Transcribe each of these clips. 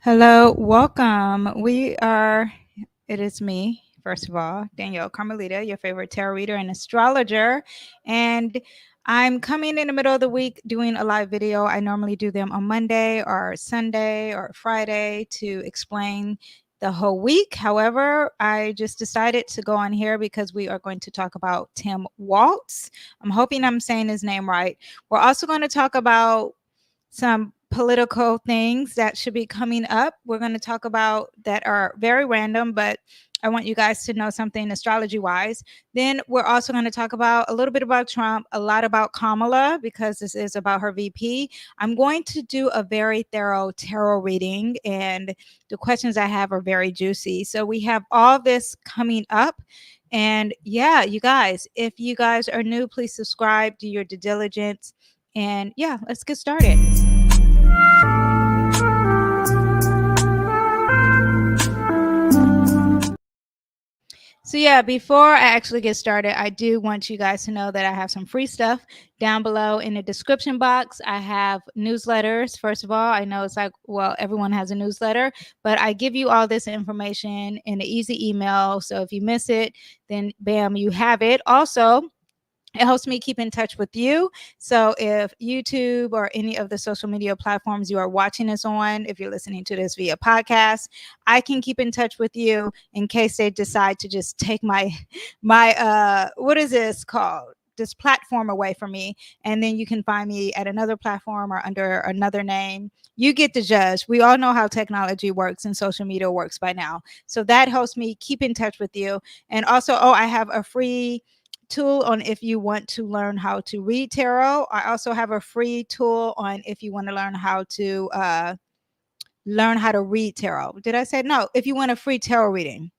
Hello, welcome. It is me, first of all, Danyell, Carmelita, your favorite tarot reader and astrologer. And I'm coming in the middle of the week doing a live video. I normally do them on Monday or Sunday or Friday to explain the whole week. However, I just decided to go on here because we are going to talk about Tim Walz. I'm hoping I'm saying his name right. We're also going to talk about some political things that should be coming up. We're going to talk about that are very random, but I want you guys to know something astrology wise. Then we're also going to talk about a little bit about Trump, a lot about Kamala, because this is about her VP. I'm going to do a very thorough tarot reading, and the questions I have are very juicy. So we have all this coming up. And yeah, you guys, if you guys are new, please subscribe, do your due diligence. And yeah, let's get started. So yeah, before I actually get started, I do want you guys to know that I have some free stuff down below in the description box. I have newsletters. First of all, I know it's like, well, everyone has a newsletter, but I give you all this information in an easy email. So if you miss it, then bam, you have it. Also, it helps me keep in touch with you. So if YouTube or any of the social media platforms you are watching this on, if you're listening to this via podcast, I can keep in touch with you in case they decide to just take my what is this called? This platform away from me, and then you can find me at another platform or under another name. You get the judge. We all know how technology works and social media works by now. So that helps me keep in touch with you. And also, I have a free tool on if you want to learn how to read tarot. I also have a free tool on if you want to learn how to read tarot. Did I say no? If you want a free tarot reading,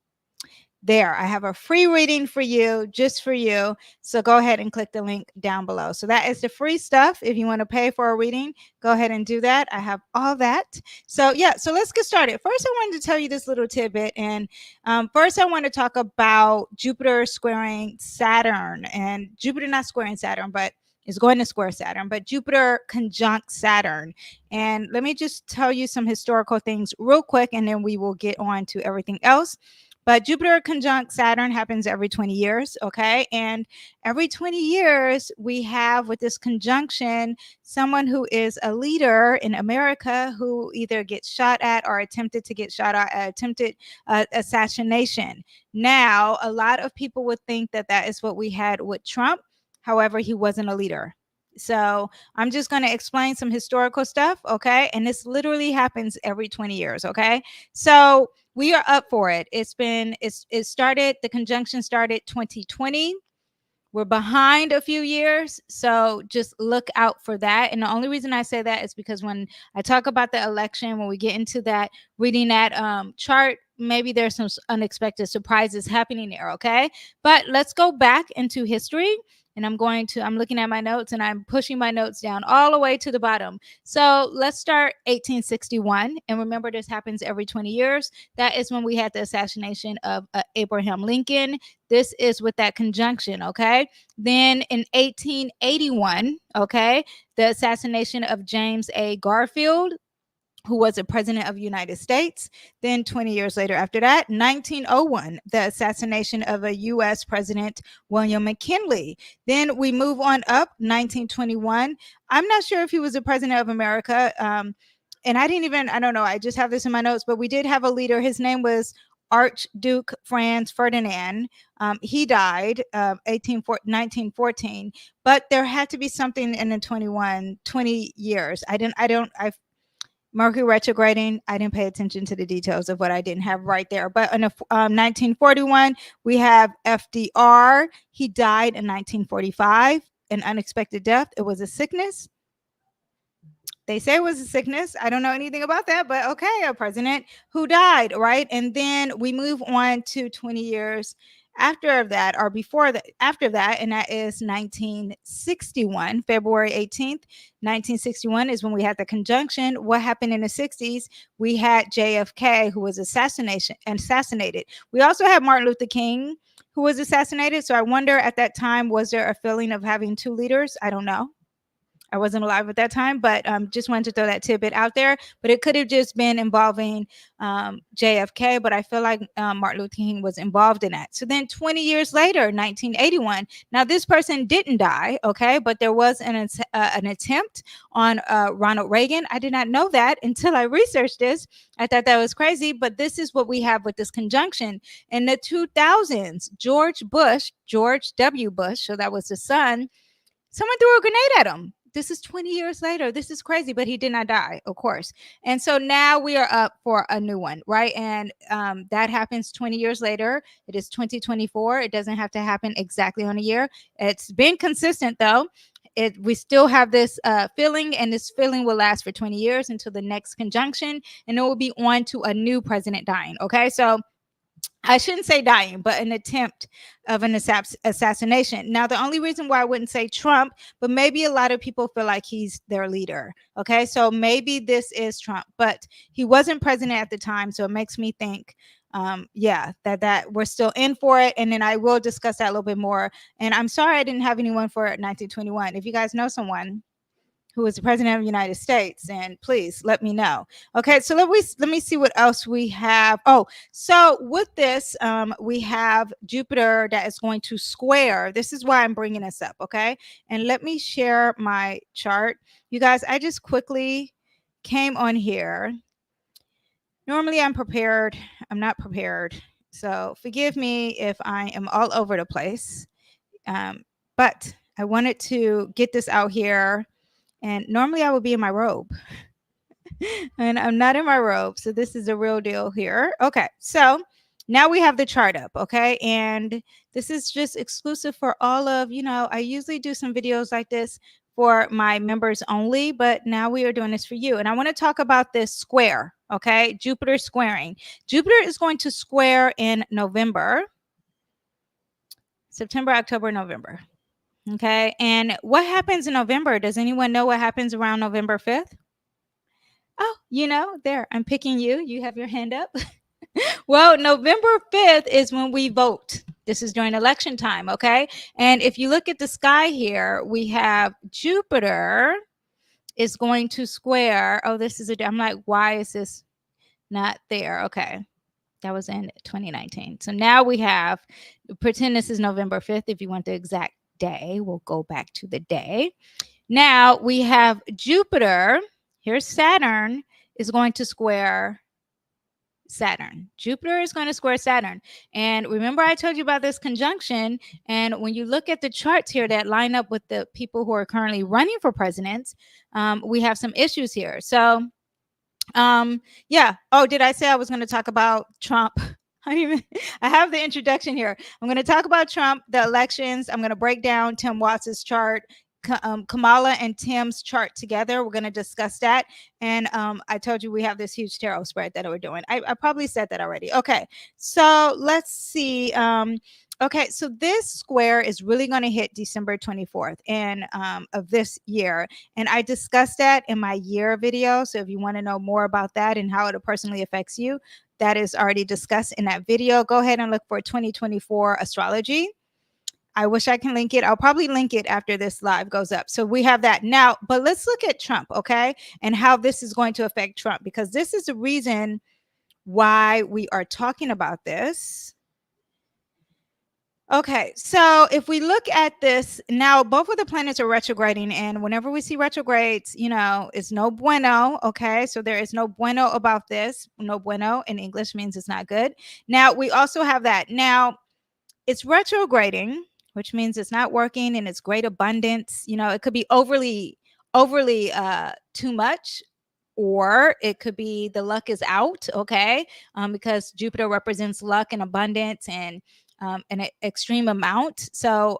there I have a free reading for you, just for you. So go ahead and click the link down below. So that is the free stuff. If you want to pay for a reading, go ahead and do that. I have all that. So yeah, so let's get started. First, I wanted to tell you this little tidbit. And first, I want to talk about Jupiter squaring Saturn, and Jupiter not squaring Saturn, but is going to square Saturn, but Jupiter conjunct Saturn. And let me just tell you some historical things real quick, and then we will get on to everything else. But Jupiter conjunct Saturn happens every 20 years, okay? And every 20 years, we have with this conjunction someone who is a leader in America who either gets shot at or attempted to get shot at, attempted assassination. Now, a lot of people would think that that is what we had with Trump. However, he wasn't a leader. So I'm just going to explain some historical stuff, okay? And this literally happens every 20 years, okay? So we are up for it. The conjunction started 2020. We're behind a few years, so just look out for that. And the only reason I say that is because when I talk about the election, when we get into that, reading that chart, maybe there's some unexpected surprises happening there, okay? But let's go back into history. And I'm looking at my notes and I'm pushing my notes down all the way to the bottom. So let's start 1861. And remember, this happens every 20 years. That is when we had the assassination of Abraham Lincoln. This is with that conjunction, okay? Then in 1881, okay, the assassination of James A. Garfield, who was the president of the United States. Then 20 years later after that, 1901, the assassination of a U.S. President, William McKinley. Then we move on up, 1921. I'm not sure if he was the president of America. And I don't know, I just have this in my notes, but we did have a leader. His name was Archduke Franz Ferdinand. He died 1914, but there had to be something in the 20 years. Mercury retrograding, I didn't pay attention to the details of what I didn't have right there. But in 1941, we have FDR. He died in 1945, an unexpected death. It was a sickness. They say it was a sickness. I don't know anything about that, but okay, a president who died, right? And then we move on to 20 years after that, or before that, after that, and that is 1961, February 18th, 1961 is when we had the conjunction. What happened in the 60s? We had JFK, who was assassinated. We also had Martin Luther King, who was assassinated. So I wonder at that time, was there a feeling of having two leaders? I don't know. I wasn't alive at that time, but just wanted to throw that tidbit out there. But it could have just been involving JFK, but I feel like Martin Luther King was involved in that. So then 20 years later, 1981, now this person didn't die, okay, but there was an attempt on Ronald Reagan. I did not know that until I researched this. I thought that was crazy, but this is what we have with this conjunction. In the 2000s, George W. Bush, so that was the son, someone threw a grenade at him. This is 20 years later. This is crazy, but he did not die, of course. And so now we are up for a new one, right? And that happens 20 years later. It is 2024. It doesn't have to happen exactly on a year. It's been consistent, though. We still have this feeling, and this feeling will last for 20 years until the next conjunction, and it will be on to a new president dying, okay? So I shouldn't say dying, but an attempt of an assassination. Now, the only reason why I wouldn't say Trump, but maybe a lot of people feel like he's their leader. Okay, so maybe this is Trump, but he wasn't president at the time, so it makes me think, yeah, that we're still in for it. And then I will discuss that a little bit more. And I'm sorry I didn't have anyone for 1921. If you guys know someone who was the president of the United States, and please let me know. Okay, so let me see what else we have. Oh, so with this, we have Jupiter that is going to square. This is why I'm bringing this up, okay? And let me share my chart. You guys, I just quickly came on here. Normally I'm prepared. I'm not prepared. So forgive me if I am all over the place. But I wanted to get this out here. And normally I would be in my robe. And I'm not in my robe. So this is a real deal here. Okay. So now we have the chart up. Okay. And this is just exclusive for all of, I usually do some videos like this for my members only, but now we are doing this for you. And I want to talk about this square. Okay. Jupiter squaring. Jupiter is going to square in November, September, October, November. Okay. And what happens in November? Does anyone know what happens around November 5th? Oh, there, I'm picking you. You have your hand up. Well, November 5th is when we vote. This is during election time. Okay. And if you look at the sky here, we have Jupiter is going to square. Oh, I'm like, why is this not there? Okay. That was in 2019. So now we have, pretend this is November 5th. If you want the exact day, we'll go back to the day. Now we have Jupiter. Here's Saturn is going to square Saturn. Jupiter is going to square Saturn. And remember I told you about this conjunction. And when you look at the charts here that line up with the people who are currently running for presidents, we have some issues here. So yeah. Oh, did I say I was going to talk about Trump? I have the introduction here. I'm going to talk about Trump, the elections. I'm going to break down Tim Walz's chart, Kamala and Tim's chart together. We're going to discuss that. And I told you we have this huge tarot spread that we're doing. I probably said that already. Okay. So let's see. Okay, so this square is really going to hit December 24th of this year. And I discussed that in my year video. So if you want to know more about that and how it personally affects you, that is already discussed in that video. Go ahead and look for 2024 astrology. I wish I can link it. I'll probably link it after this live goes up. So we have that now, but let's look at Trump, okay? And how this is going to affect Trump, because this is the reason why we are talking about this. Okay, so if we look at this now, both of the planets are retrograding, and whenever we see retrogrades, it's no bueno. Okay, so there is no bueno about this. No bueno in English means it's not good. Now we also have that. Now it's retrograding, which means it's not working, and it's great abundance. It could be overly too much, or it could be the luck is out. Okay, because Jupiter represents luck and abundance and an extreme amount. So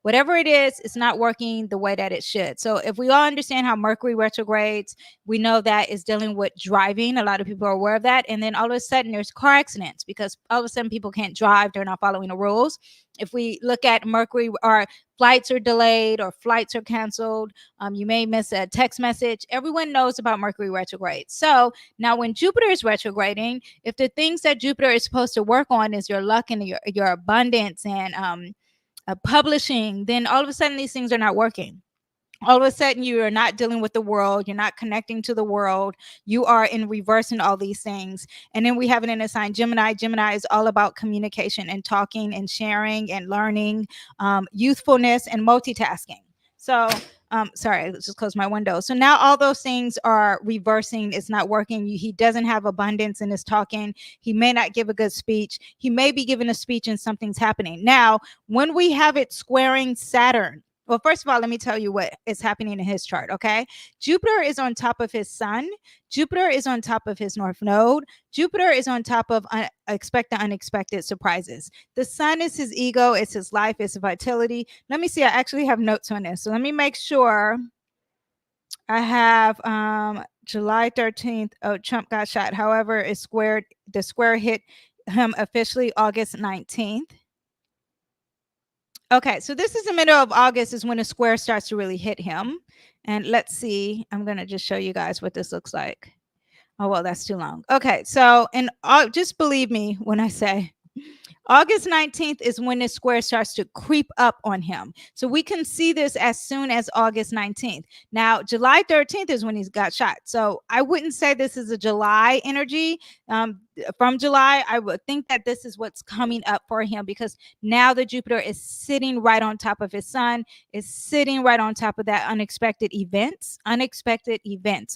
whatever it is, it's not working the way that it should. So if we all understand how Mercury retrogrades, we know that is dealing with driving. A lot of people are aware of that. And then all of a sudden there's car accidents because all of a sudden people can't drive. They're not following the rules. If we look at Mercury, our flights are delayed or flights are canceled. You may miss a text message. Everyone knows about Mercury retrograde. So now when Jupiter is retrograding, if the things that Jupiter is supposed to work on is your luck and your abundance and publishing, then all of a sudden these things are not working. all of a sudden you are not dealing with the world, you're not connecting to the world, you are in reverse in all these things. And then we have it in a sign Gemini. Gemini is all about communication and talking and sharing and learning, youthfulness and multitasking. So sorry, let's just close my window. So now all those things are reversing. It's not working. He doesn't have abundance in his talking. He may not give a good speech. He may be giving a speech and something's happening. Now, when we have it squaring Saturn, well, first of all, let me tell you what is happening in his chart, okay? Jupiter is on top of his sun. Jupiter is on top of his north node. Jupiter is on top of expect the unexpected surprises. The sun is his ego, it's his life, it's vitality. Let me see, I actually have notes on this. So let me make sure I have July 13th. Oh, Trump got shot. However, it's squared. The square hit him officially August 19th. Okay, so this is the middle of August is when the square starts to really hit him. And let's see, I'm going to just show you guys what this looks like. Oh, well, that's too long. Okay, so just believe me when I say August 19th is when this square starts to creep up on him. So we can see this as soon as August 19th. Now, July 13th is when he's got shot. So I wouldn't say this is a July energy. From July, I would think that this is what's coming up for him, because now the Jupiter is sitting right on top of his sun, is sitting right on top of that unexpected events,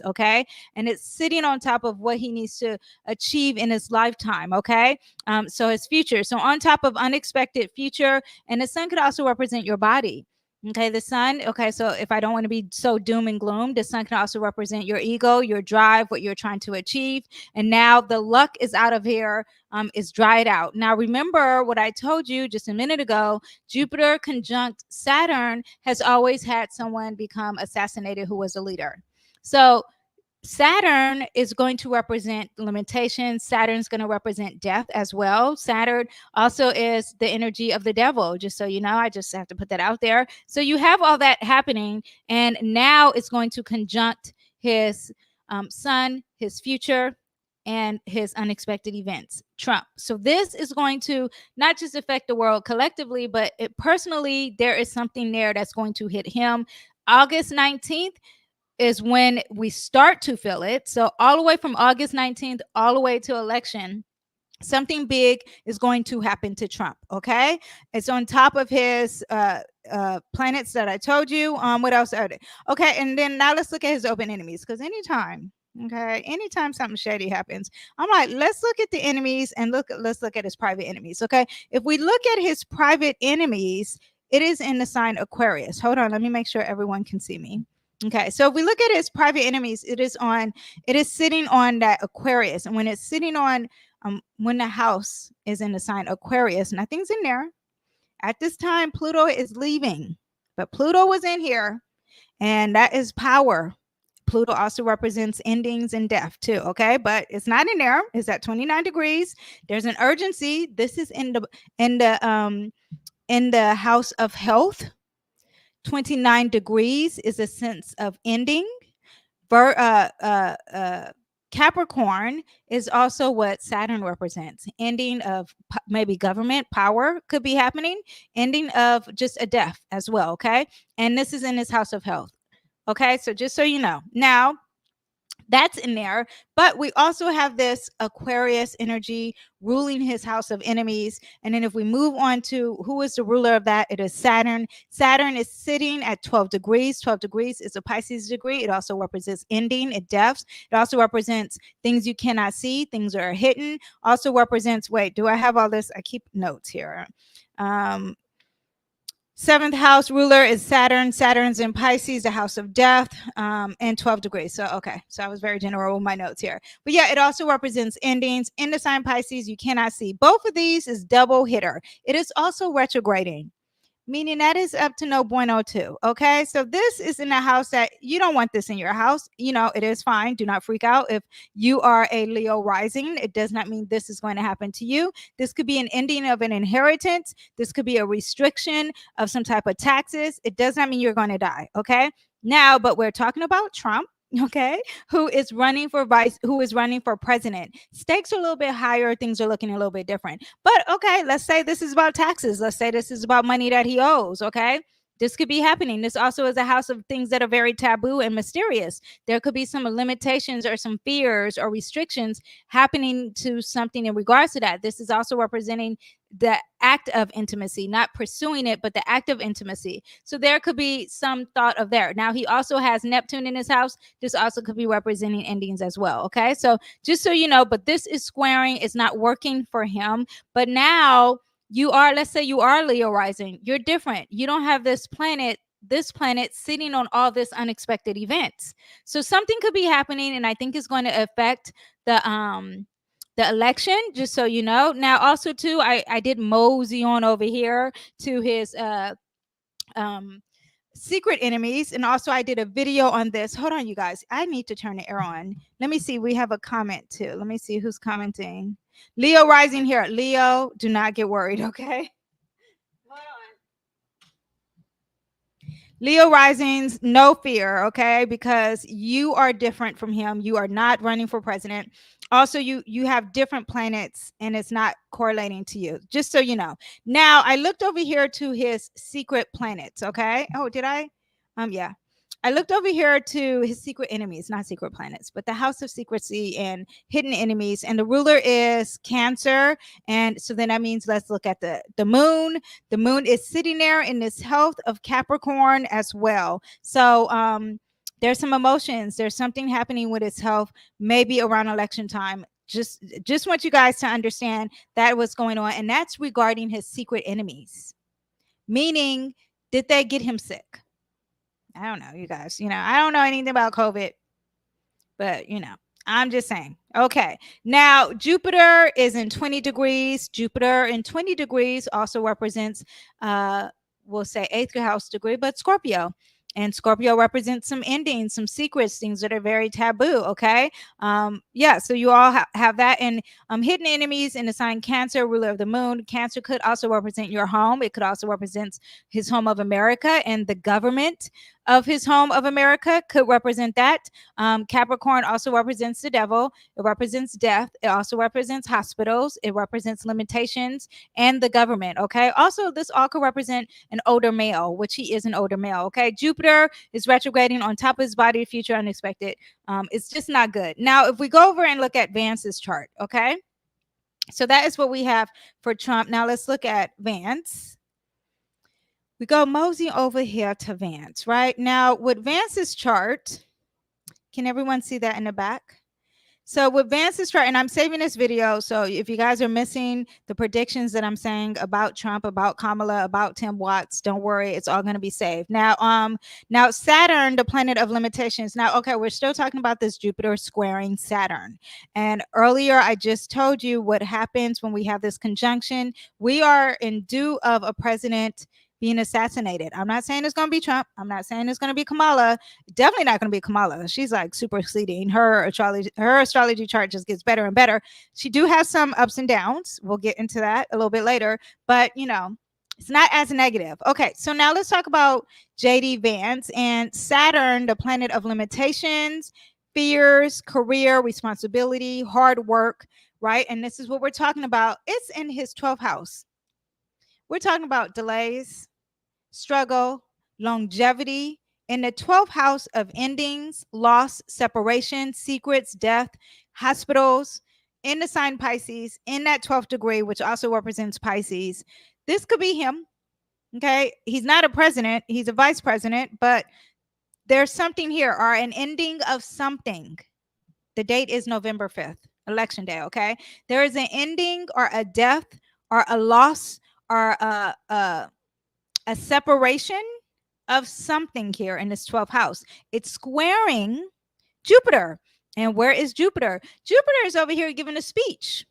okay? And it's sitting on top of what he needs to achieve in his lifetime, okay? So his future. So on top of unexpected future, and the sun could also represent your body. Okay, the sun. Okay, so if I don't want to be so doom and gloom, the sun can also represent your ego, your drive, what you're trying to achieve. And now the luck is out of here, is dried out. Now remember what I told you just a minute ago. Jupiter conjunct Saturn has always had someone become assassinated who was a leader. So Saturn is going to represent limitations. Saturn's going to represent death as well. Saturn also is the energy of the devil, just so you know. I just have to put that out there. So you have all that happening, and now it's going to conjunct his sun, his future, and his unexpected events, Trump. So this is going to not just affect the world collectively, but personally, there is something there that's going to hit him. August 19th is when we start to feel it. So all the way from August 19th, all the way to election, something big is going to happen to Trump, okay? It's on top of his planets that I told you. What else are they? Okay, and then now let's look at his open enemies, because anytime something shady happens, I'm like, let's look at the enemies and let's look at his private enemies, okay? If we look at his private enemies, it is in the sign Aquarius. Hold on, let me make sure everyone can see me. Okay, so if we look at his private enemies, it is sitting on that Aquarius. And when it's sitting on, when the house is in the sign Aquarius, nothing's in there. At this time, Pluto is leaving, but Pluto was in here, and that is power. Pluto also represents endings and death too, okay? But it's not in there. It's at 29 degrees. There's an urgency. This is in the house of health. 29 degrees is a sense of ending. Capricorn is also what Saturn represents. Ending of maybe government power could be happening. Ending of just a death as well, okay? And this is in his house of health. Okay, so just so you know. Now, that's in there, but we also have this Aquarius energy ruling his house of enemies. And then if we move on to who is the ruler of that, it is Saturn. Saturn is sitting at 12 degrees. 12 degrees is a Pisces degree. It also represents ending and deaths. It also represents things you cannot see, things that are hidden. Also represents, wait, do I have all this? I keep notes here. Seventh house ruler is Saturn. Saturn's in Pisces, the house of death, and 12 degrees. So, okay. So I was very general with my notes here. But yeah, it also represents endings. In the sign Pisces, you cannot see. Both of these is double hitter. It is also retrograding, meaning that is up to no bueno too. Okay, so this is in a house that you don't want this in your house. You know, it is fine. Do not freak out. If you are a Leo rising, it does not mean this is going to happen to you. This could be an ending of an inheritance. This could be a restriction of some type of taxes. It does not mean you're going to die. Okay, now, but we're talking about Trump. Okay, who is running for president. Stakes are a little bit higher, things are looking a little bit different. But okay, let's say this is about taxes. Let's say this is about money that he owes. Okay, This could be happening. This also is a house of things that are very taboo and mysterious. There could be some limitations or some fears or restrictions happening to something in regards to that. This is also representing the act of intimacy, not pursuing it, but the act of intimacy. So there could be some thought of there. Now, he also has Neptune in his house. This also could be representing endings as well. Okay. So just so you know, but this is squaring. It's not working for him. But now you are, let's say you are Leo rising. You're different. You don't have this planet sitting on all this unexpected events. So something could be happening, and I think it's going to affect the election, just so you know. Now also too, I did mosey on over here to his secret enemies, and also I did a video on this. Hold on, you guys, I need to turn the air on. Let me see, we have a comment too. Let me see who's commenting. Leo rising here. Leo, do not get worried, okay? Hold on. Leo risings, no fear, okay? Because you are different from him. You are not running for president. Also, you have different planets, and it's not correlating to you, just so you know. Now, I looked over here to his secret planets, okay? Oh, did I? Yeah. I looked over here to his secret enemies, not secret planets, but the house of secrecy and hidden enemies. And the ruler is Cancer. And so then that means, let's look at the moon. The moon is sitting there in this health of Capricorn as well. So there's some emotions. There's something happening with his health, maybe around election time. Just want you guys to understand that what's going on. And that's regarding his secret enemies. Meaning, did they get him sick? I don't know, you guys. I don't know anything about COVID, but I'm just saying. Okay. Now, Jupiter is in 20 degrees. Jupiter in 20 degrees also represents, we'll say 8th house degree, but Scorpio. And Scorpio represents some endings, some secrets, things that are very taboo. Okay. Yeah. So you all have that. And hidden enemies in the sign Cancer, ruler of the moon. Cancer could also represent your home. It could also represent his home of America, and the government of his home of America could represent that. Capricorn also represents the devil. It represents death. It also represents hospitals. It represents limitations and the government. Okay. Also, this all could represent an older male, which he is an older male. Okay. Jupiter is retrograding on top of his body, future unexpected. It's just not good. Now, if we go over and look at Vance's chart, okay. So that is what we have for Trump. Now let's look at Vance. We go mosey over here to Vance, right? Now, with Vance's chart, can everyone see that in the back? So with Vance's chart, and I'm saving this video, so if you guys are missing the predictions that I'm saying about Trump, about Kamala, about TimWalz, don't worry, it's all going to be saved. Now Saturn, the planet of limitations. Now, okay, we're still talking about this Jupiter squaring Saturn. And earlier, I just told you what happens when we have this conjunction. We are in due of a president being assassinated. I'm not saying it's going to be Trump. I'm not saying it's going to be Kamala. Definitely not going to be Kamala. She's like superseding her astrology. Her astrology chart just gets better and better. She do have some ups and downs. We'll get into that a little bit later, but it's not as negative. Okay, so now let's talk about JD Vance and Saturn, the planet of limitations, fears, career, responsibility, hard work, right? And this is what we're talking about. It's in his 12th house. We're talking about delays, struggle, longevity, in the 12th house of endings, loss, separation, secrets, death, hospitals, in the sign Pisces, in that 12th degree, which also represents Pisces. This could be him. Okay. He's not a president, he's a vice president, but there's something here, or an ending of something. The date is November 5th, election day. Okay. There is an ending or a death or a loss or a separation of something here in this 12th house. It's squaring Jupiter. And where is Jupiter? Jupiter is over here giving a speech.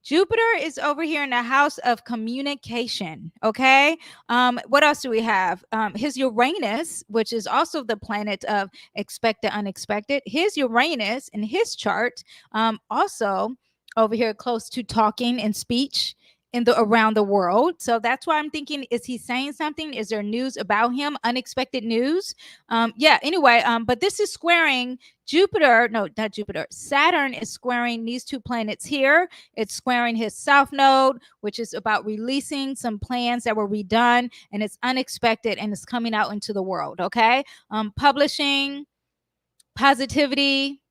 Jupiter is over here in the house of communication. Okay. What else do we have? His Uranus, which is also the planet of expected, unexpected. His Uranus in his chart, also over here close to talking and speech. around the world. So that's why I'm thinking, is he saying something? Is there news about him? Unexpected news? Yeah, anyway, but this is squaring Jupiter. No, not Jupiter. Saturn is squaring these two planets here. It's squaring his south node, which is about releasing some plans that were redone, and it's unexpected and it's coming out into the world. Okay. Publishing, positivity.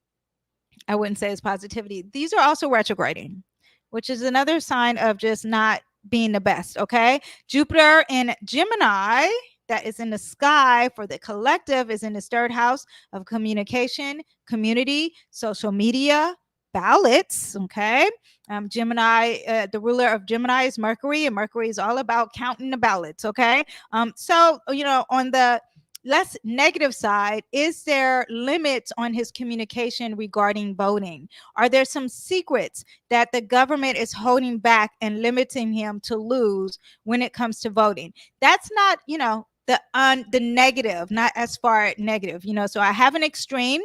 I wouldn't say it's positivity. These are also retrograding, which is another sign of just not being the best. Okay. Jupiter in Gemini, that is in the sky for the collective, is in his third house of communication, community, social media, ballots. Okay. Gemini, the ruler of Gemini is Mercury, and Mercury is all about counting the ballots. Okay. So, on the less negative side, is there limits on his communication regarding voting? Are there some secrets that the government is holding back and limiting him to lose when it comes to voting? That's not, the negative, not as far negative, so I have an extreme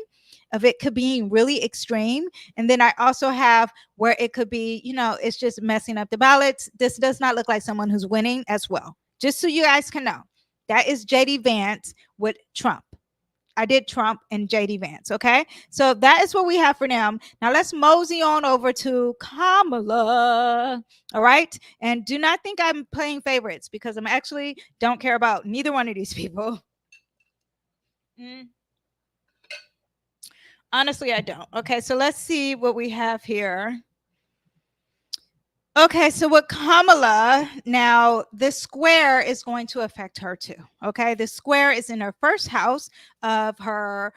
of it could be really extreme, and then I also have where it could be, it's just messing up the ballots. This does not look like someone who's winning as well, just so you guys can know. That is JD Vance with Trump. I did Trump and JD Vance. Okay. So that is what we have for them. Now let's mosey on over to Kamala. All right. And do not think I'm playing favorites, because I'm actually don't care about neither one of these people. Honestly, I don't. Okay. So let's see what we have here. Okay, so with Kamala, now this square is going to affect her too. Okay, the square is in her first house of her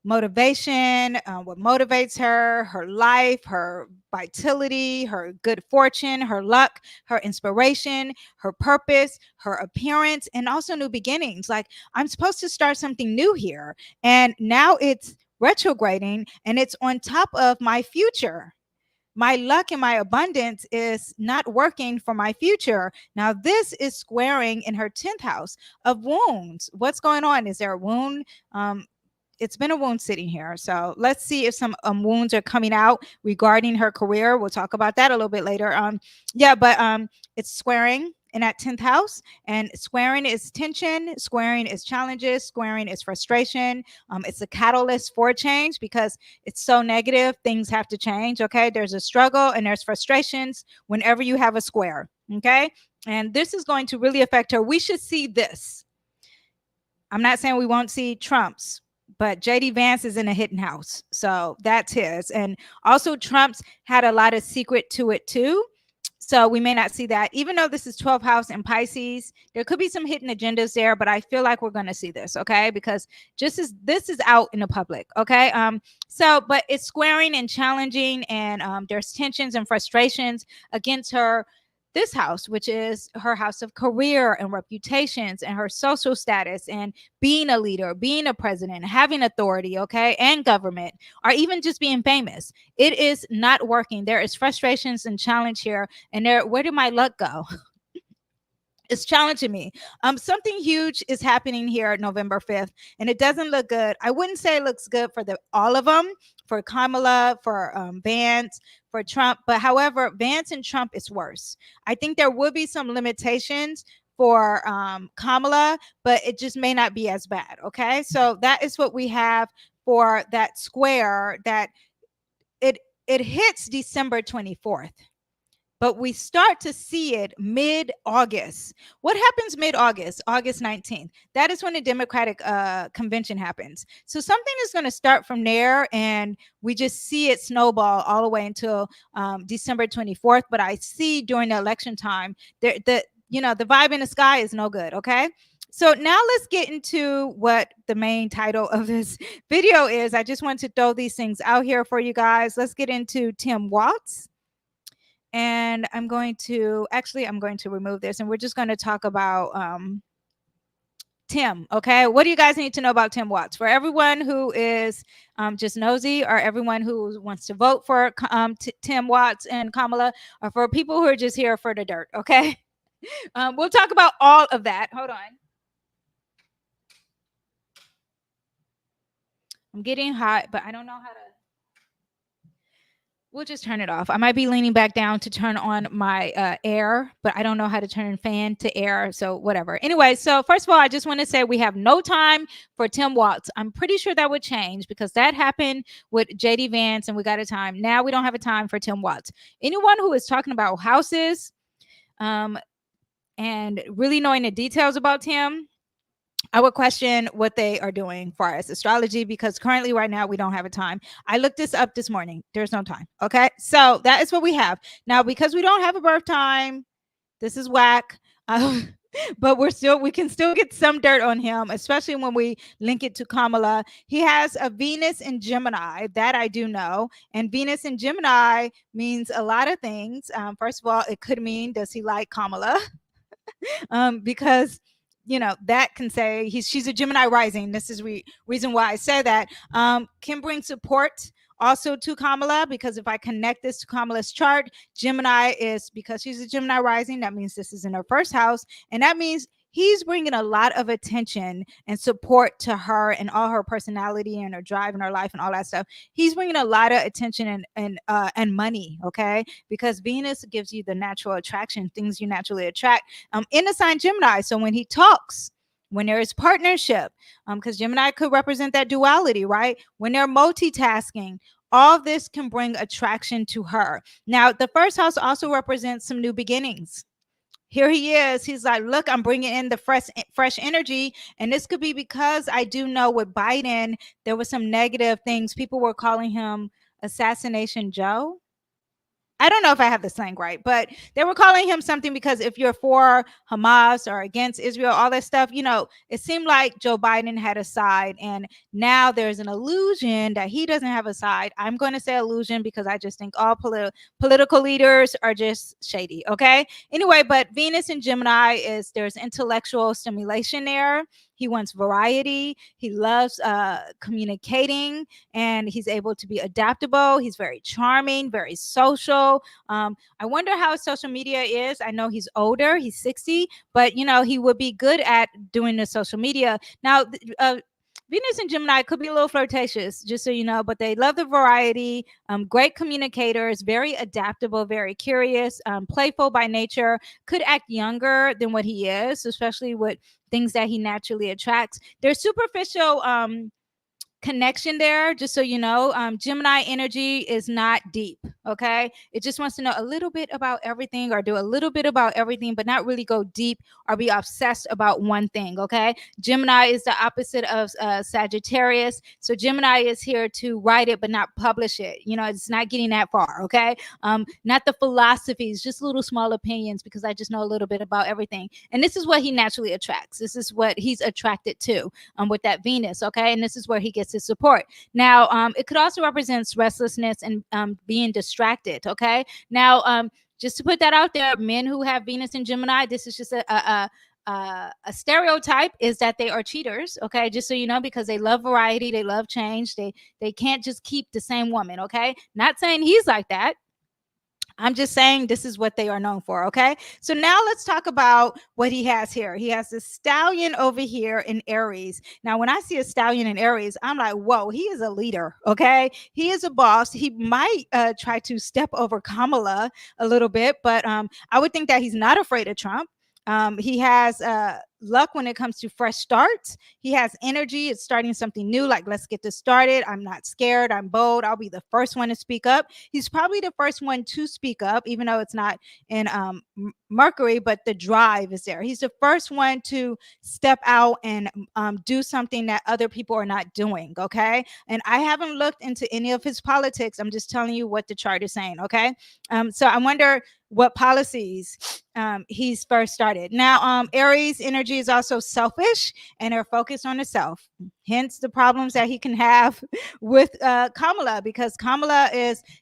motivation, what motivates her, her life, her vitality, her good fortune, her luck, her inspiration, her purpose, her appearance, and also new beginnings. Like, I'm supposed to start something new here, and now it's retrograding, and it's on top of my future. My luck and my abundance is not working for my future. Now, this is squaring in her 10th house of wounds. What's going on? Is there a wound? It's been a wound sitting here. So let's see if some wounds are coming out regarding her career. We'll talk about that a little bit later. But it's squaring in that 10th house, and squaring is tension, squaring is challenges, squaring is frustration. It's a catalyst for change because it's so negative. Things have to change. Okay. There's a struggle and there's frustrations whenever you have a square. Okay. And this is going to really affect her. We should see this. I'm not saying we won't see Trump's, but JD Vance is in a hidden house. So that's his. And also Trump's had a lot of secret to it too. So we may not see that, even though this is 12th house in Pisces. There could be some hidden agendas there, but I feel like we're going to see this, okay? Because this is out in the public, okay? But it's squaring and challenging, and there's tensions and frustrations against her this house, which is her house of career and reputations and her social status and being a leader, being a president, having authority, okay, and government, or even just being famous. It is not working. There is frustrations and challenge here. And where did my luck go? It's challenging me. Something huge is happening here November 5th, and it doesn't look good. I wouldn't say it looks good for all of them, for Kamala, for Vance, for Trump. But however, Vance and Trump is worse. I think there would be some limitations for Kamala, but it just may not be as bad. Okay, so that is what we have for that square. That it hits December 24th. But we start to see it mid-August. What happens mid-August? August 19th. That is when the Democratic convention happens. So something is going to start from there, and we just see it snowball all the way until December 24th. But I see during the election time, the vibe in the sky is no good, okay? So now let's get into what the main title of this video is. I just want to throw these things out here for you guys. Let's get into Tim Walz. And I'm going to remove this, and we're just going to talk about Tim. Okay, what do you guys need to know about Tim Walz? For everyone who is just nosy, or everyone who wants to vote for Tim Walz and Kamala, or for people who are just here for the dirt. Okay, we'll talk about all of that. Hold on. I'm getting hot, but I don't know how to. We'll just turn it off. I might be leaning back down to turn on my air, but I don't know how to turn fan to air. So whatever. Anyway, so first of all, I just want to say we have no time for Tim Walz. I'm pretty sure that would change because that happened with JD Vance and we got a time. Now we don't have a time for Tim Walz. Anyone who is talking about houses and really knowing the details about Tim, I would question what they are doing for us astrology because currently right now we don't have a time. I looked this up this morning. There's no time. Okay. So that is what we have. Now, because we don't have a birth time, this is whack. But we can still get some dirt on him, especially when we link it to Kamala. He has a Venus in Gemini, that I do know. And Venus in Gemini means a lot of things. First of all, it could mean, does he like Kamala? Because that can say she's a Gemini rising. This is reason why I say that. Can bring support also to Kamala, because if I connect this to Kamala's chart, Gemini is, because she's a Gemini rising, that means this is in her first house, and that means he's bringing a lot of attention and support to her and all her personality and her drive in her life and all that stuff. He's bringing a lot of attention and money, okay? Because Venus gives you the natural attraction, things you naturally attract in the sign Gemini. So when he talks, when there is partnership, because Gemini could represent that duality, right? When they're multitasking, all this can bring attraction to her. Now, the first house also represents some new beginnings. Here he is. He's like, look, I'm bringing in the fresh energy. And this could be because I do know with Biden, there were some negative things. People were calling him Assassination Joe. I don't know if I have the slang right, but they were calling him something because if you're for Hamas or against Israel, all that stuff, it seemed like Joe Biden had a side. And now there's an illusion that he doesn't have a side. I'm going to say illusion because I just think all political leaders are just shady. Okay. Anyway, but Venus in Gemini there's intellectual stimulation there. He wants variety. He loves communicating, and he's able to be adaptable. He's very charming, very social. I wonder how social media is. I know he's older. He's 60, but, he would be good at doing the social media. Now, Venus and Gemini could be a little flirtatious, just so you know, but they love the variety, great communicators, very adaptable, very curious, playful by nature, could act younger than what he is, especially with things that he naturally attracts. There's superficial connection there, just so you know. Gemini energy is not deep, okay? It just wants to know a little bit about everything or do a little bit about everything, but not really go deep or be obsessed about one thing, okay? Gemini is the opposite of Sagittarius. So Gemini is here to write it, but not publish it. It's not getting that far, okay? Not the philosophies, just little small opinions, because I just know a little bit about everything. And this is what he naturally attracts. This is what he's attracted to with that Venus, okay? And this is where he gets his support. Now, it could also represent restlessness and being distracted, okay? Now, just to put that out there, men who have Venus in Gemini, this is just a stereotype, is that they are cheaters, okay? Just so you know, because they love variety, they love change, they can't just keep the same woman, okay? Not saying he's like that. I'm just saying this is what they are known for, okay? So now let's talk about what he has here. He has this stallion over here in Aries. Now, when I see a stallion in Aries, I'm like, whoa, he is a leader, okay? He is a boss. He might try to step over Kamala a little bit, but I would think that he's not afraid of Trump. He has luck when it comes to fresh starts. He has energy. It's starting something new. Like, let's get this started. I'm not scared. I'm bold. I'll be the first one to speak up. He's probably the first one to speak up, even though it's not in Mercury, but the drive is there. He's the first one to step out and do something that other people are not doing. Okay. And I haven't looked into any of his politics. I'm just telling you what the chart is saying. Okay. So I wonder what policies he's first started. Now, Aries energy is also selfish and they're focused on the self. Hence the problems that he can have with Kamala, because Kamala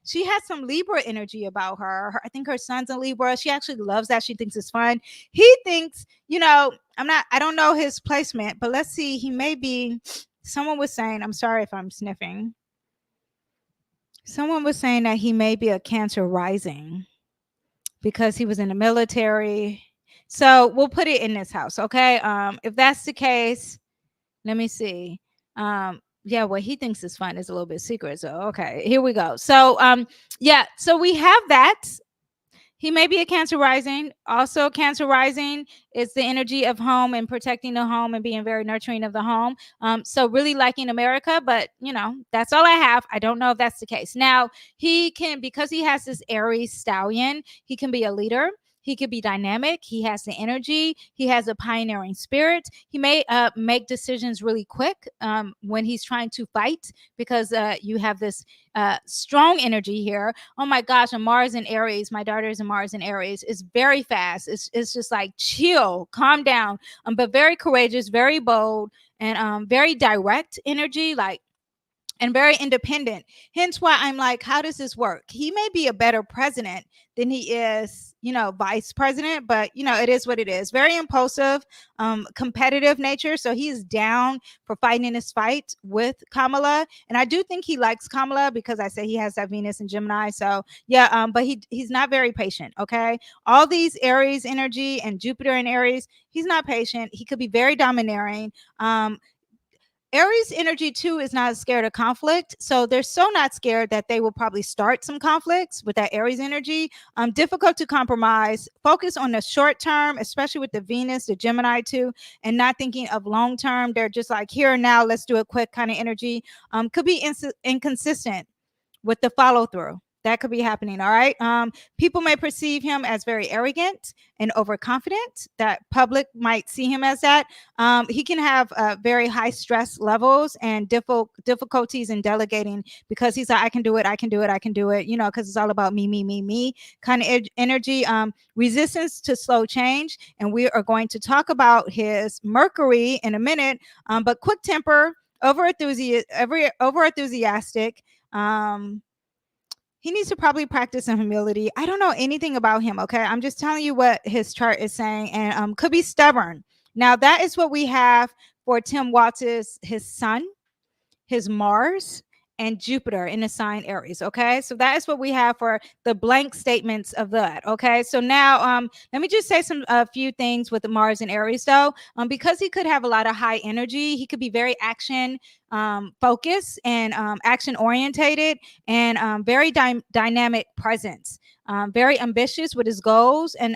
she has some Libra energy about her. I think her son's a Libra. She actually loves that. She thinks it's fun. He thinks, I don't know his placement, but let's see. He may be, someone was saying, I'm sorry if I'm sniffing. Someone was saying that he may be a Cancer rising because he was in the military. So we'll put it in this house, okay? If that's the case, let me see. Yeah, what he thinks is fun is a little bit secret. So okay, here we go. So yeah, so we have that. He may be a Cancer rising. Also, Cancer rising is the energy of home and protecting the home and being very nurturing of the home. So really liking America, but that's all I have. I don't know if that's the case. Now, he can, because he has this Aries stallion, he can be a leader. He could be dynamic. He has the energy. He has a pioneering spirit. He may make decisions really quick when he's trying to fight, because you have this strong energy here. Oh my gosh, a Mars in Aries. My daughter is a Mars in Aries. It's very fast. It's just like chill, calm down, but very courageous, very bold, and very direct energy. And very independent. Hence why I'm like, how does this work? He may be a better president than he is, vice president, but it is what it is. Very impulsive, competitive nature. So he's down for fighting this fight with Kamala. And I do think he likes Kamala because I say he has that Venus and Gemini. So yeah, but he's not very patient. Okay. All these Aries energy and Jupiter in Aries, he's not patient. He could be very domineering. Aries energy too is not scared of conflict. So they're so not scared that they will probably start some conflicts with that Aries energy. Difficult to compromise, focus on the short term, especially with the Venus, the Gemini too, and not thinking of long term. They're just like here and now, let's do it quick kind of energy. Could be inconsistent with the follow through. That could be happening. All right. People may perceive him as very arrogant and overconfident. That public might see him as that. He can have very high stress levels and difficulties in delegating, because he's like, I can do it. I can do it. I can do it. Because it's all about me, me, me, me kind of energy. Resistance to slow change. And we are going to talk about his Mercury in a minute. But quick temper, over enthusiastic. He needs to probably practice some humility. I don't know anything about him. Okay. I'm just telling you what his chart is saying, and could be stubborn. Now, that is what we have for Tim Walz's, his sun, his Mars, and Jupiter in the sign Aries. Okay. So that is what we have for the blank statements of that. Okay. So now let me just say a few things with the Mars and Aries though. Because he could have a lot of high energy, he could be very action focused and action orientated, and very dynamic presence, very ambitious with his goals, and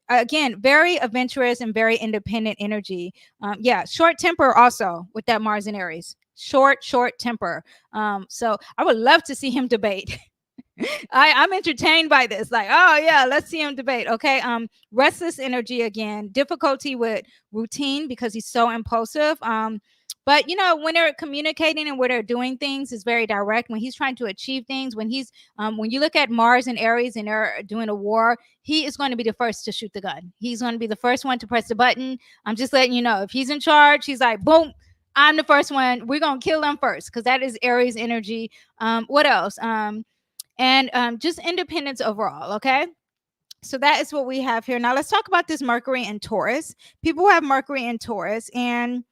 again, very adventurous and very independent energy. Yeah, short temper also with that Mars and Aries. Short temper. So I would love to see him debate. I'm entertained by this. Like, oh yeah, let's see him debate. Okay. Restless energy again, difficulty with routine because he's so impulsive. But when they're communicating and when they're doing things, is very direct. When he's trying to achieve things, when you look at Mars and Aries and they're doing a war, he is going to be the first to shoot the gun. He's going to be the first one to press the button. I'm just letting you know, if he's in charge, he's like, boom, I'm the first one. We're going to kill them first, because that is Aries energy. What else? And just independence overall. Okay. So that is what we have here. Now let's talk about this Mercury in Taurus. People who have Mercury in Taurus, and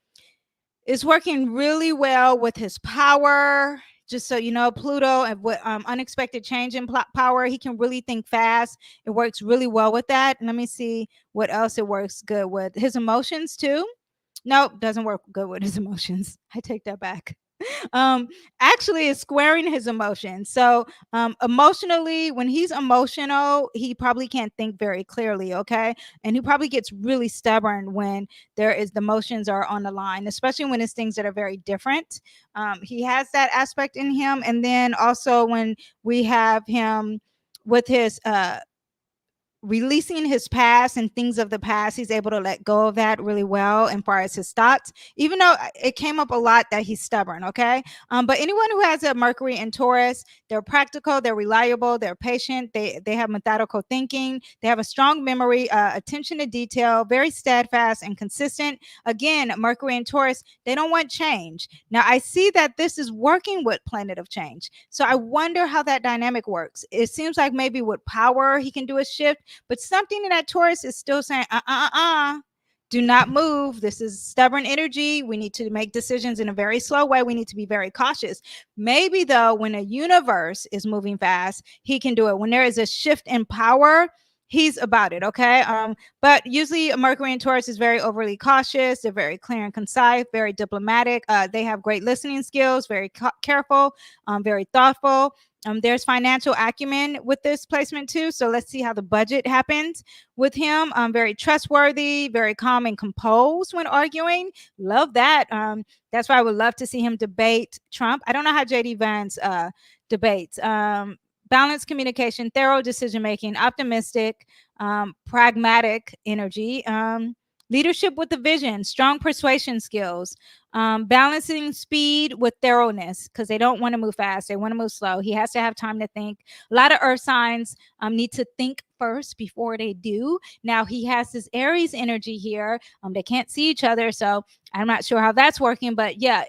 is working really well with his power. Just so you know, Pluto and what unexpected change in power. He can really think fast. It works really well with that. Let me see what else it works good with. His emotions too. Nope, doesn't work good with his emotions. I take that back. Actually is squaring his emotions. So emotionally, when he's emotional, he probably can't think very clearly. Okay. And he probably gets really stubborn when the emotions are on the line, especially when it's things that are very different. He has that aspect in him. And then also when we have him with his releasing his past and things of the past, he's able to let go of that really well. And far as his thoughts, even though it came up a lot that he's stubborn. Okay. But anyone who has a Mercury in Taurus, they're practical, they're reliable, they're patient, they have methodical thinking, they have a strong memory, attention to detail, very steadfast and consistent. Again, Mercury in Taurus, they don't want change. Now I see that this is working with Planet of Change, so I wonder how that dynamic works. It seems like maybe with power he can do a shift, but something in that Taurus is still saying, do not move. This is stubborn energy. We need to make decisions in a very slow way. We need to be very cautious. Maybe though, when a universe is moving fast, he can do it. When there is a shift in power, he's about it. Okay. But usually Mercury in Taurus is very overly cautious. They're very clear and concise, very diplomatic. They have great listening skills, very careful, very thoughtful. There's financial acumen with this placement too. So let's see how the budget happens with him. Very trustworthy, very calm and composed when arguing. Love that. That's why I would love to see him debate Trump. I don't know how JD Vance debates. Balanced communication, thorough decision making, optimistic, pragmatic energy, leadership with a vision, strong persuasion skills, balancing speed with thoroughness, because they don't want to move fast, they want to move slow. He has to have time to think. A lot of earth signs need to think first before they do. Now he has this Aries energy here. They can't see each other, so I'm not sure how that's working, but yeah,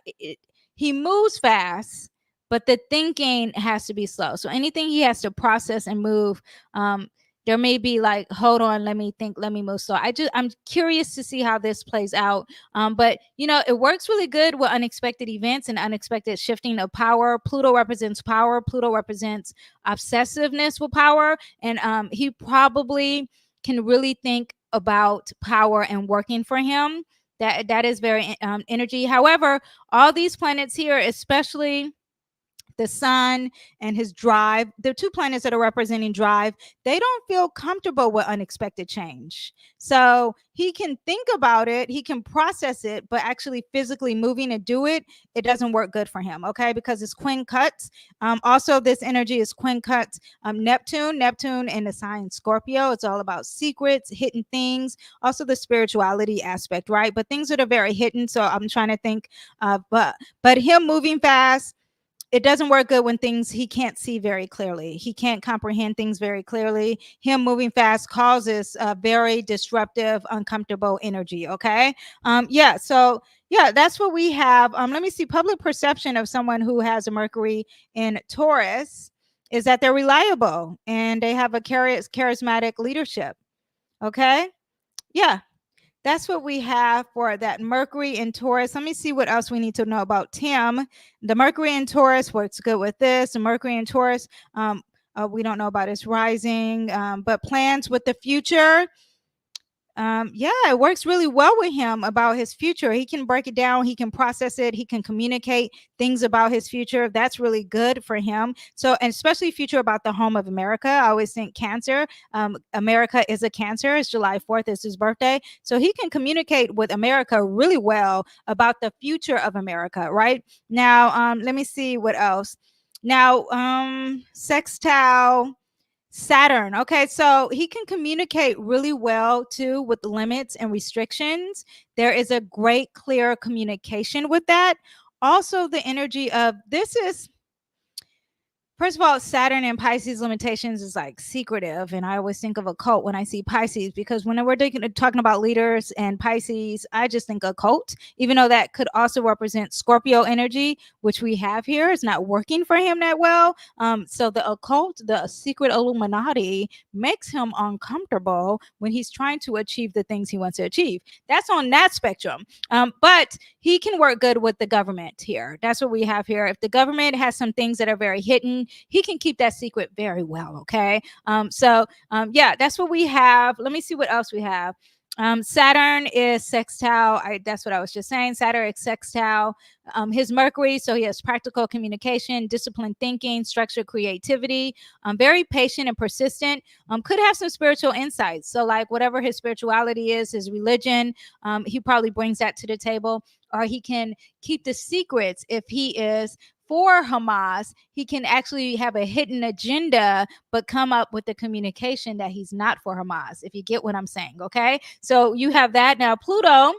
he moves fast, but the thinking has to be slow. So anything he has to process and move, there may be like, hold on, let me think, let me move slow. I'm curious to see how this plays out. But you know, it works really good with unexpected events and unexpected shifting of power. Pluto represents power. Pluto represents obsessiveness with power, and he probably can really think about power and working for him. That is very energy. However, all these planets here, especially the sun and his drive, the two planets that are representing drive, they don't feel comfortable with unexpected change. So he can think about it, he can process it, but actually physically moving to do it, it doesn't work good for him, okay? Because it's quincunx. Also, this energy is quincunx Neptune in the sign Scorpio. It's all about secrets, hidden things, also the spirituality aspect, right? But things that are very hidden. So I'm trying to think, but him moving fast, it doesn't work good when things he can't see very clearly. He can't comprehend things very clearly. Him moving fast causes a very disruptive, uncomfortable energy. Okay. Yeah. So yeah, that's what we have. Let me see. Public perception of someone who has a Mercury in Taurus is that they're reliable and they have a charismatic leadership. Okay. Yeah. That's what we have for that Mercury in Taurus. Let me see what else we need to know about Tim. The Mercury in Taurus works good with this. The Mercury in Taurus, we don't know about his rising, but plans with the future. Yeah, it works really well with him about his future. He can break it down, he can process it, he can communicate things about his future. That's really good for him. So, and especially future about the home of America. I always think Cancer. America is a Cancer. It's July 4th, is his birthday. So he can communicate with America really well about the future of America, right? Now, let me see what else. Now, sextile Saturn. Okay, so he can communicate really well too with limits and restrictions. There is a great clear communication with that. Also, the energy of this is, first of all, Saturn and Pisces limitations is like secretive. And I always think of a cult when I see Pisces, because when we're talking about leaders and Pisces, I just think occult, even though that could also represent Scorpio energy, which we have here. It's not working for him that well. So the occult, the secret Illuminati, makes him uncomfortable when he's trying to achieve the things he wants to achieve. That's on that spectrum. But he can work good with the government here. That's what we have here. If the government has some things that are very hidden, he can keep that secret very well. Okay. Yeah, that's what we have. Let me see what else we have. Saturn is sextile. That's what I was just saying. Saturn is sextile. His Mercury, so he has practical communication, disciplined thinking, structured creativity, very patient and persistent. Could have some spiritual insights. So like whatever his spirituality is, his religion, he probably brings that to the table, or he can keep the secrets if he is for Hamas. He can actually have a hidden agenda, but come up with the communication that he's not for Hamas, if you get what I'm saying. Okay. So you have that. Now, Pluto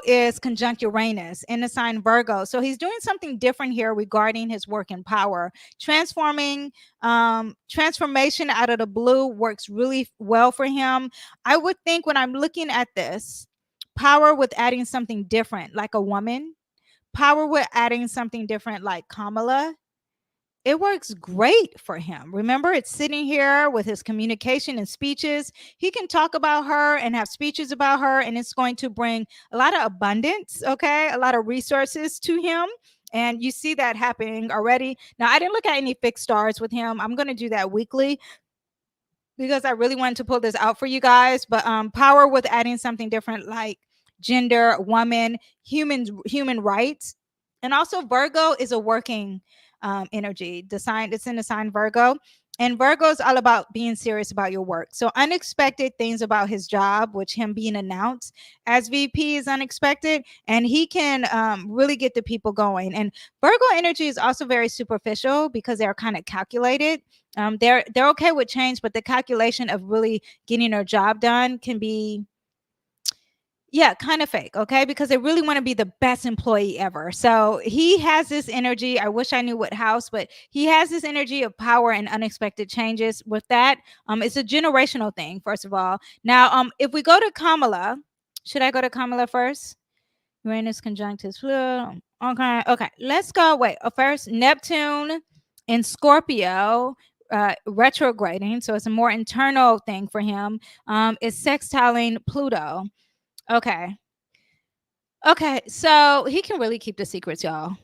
is conjunct Uranus in the sign Virgo. So he's doing something different here regarding his work and power. Transformation out of the blue works really well for him. I would think when I'm looking at this, power with adding something different, like a woman, power with adding something different like Kamala, it works great for him. Remember, it's sitting here with his communication and speeches. He can talk about her and have speeches about her, and it's going to bring a lot of abundance, okay? A lot of resources to him. And you see that happening already. Now, I didn't look at any fixed stars with him. I'm going to do that weekly. because I really wanted to pull this out for you guys. But power with adding something different like gender, woman, human rights. And also Virgo is a working energy. The sign, it's in the sign Virgo. And Virgo is all about being serious about your work. So unexpected things about his job, which him being announced as VP is unexpected, and he can really get the people going. And Virgo energy is also very superficial because they're kind of calculated. They're okay with change, but the calculation of really getting their job done can be, yeah, kind of fake, okay? Because they really want to be the best employee ever. So he has this energy. I wish I knew what house, but he has this energy of power and unexpected changes. With that, it's a generational thing, first of all. Now, if we go to Kamala, should I go to Kamala first? Uranus conjunct his Pluto. Okay. Let's go. Wait. First, Neptune in Scorpio, retrograding. So it's a more internal thing for him. Is sextiling Pluto. Okay. Okay. So he can really keep the secrets, y'all.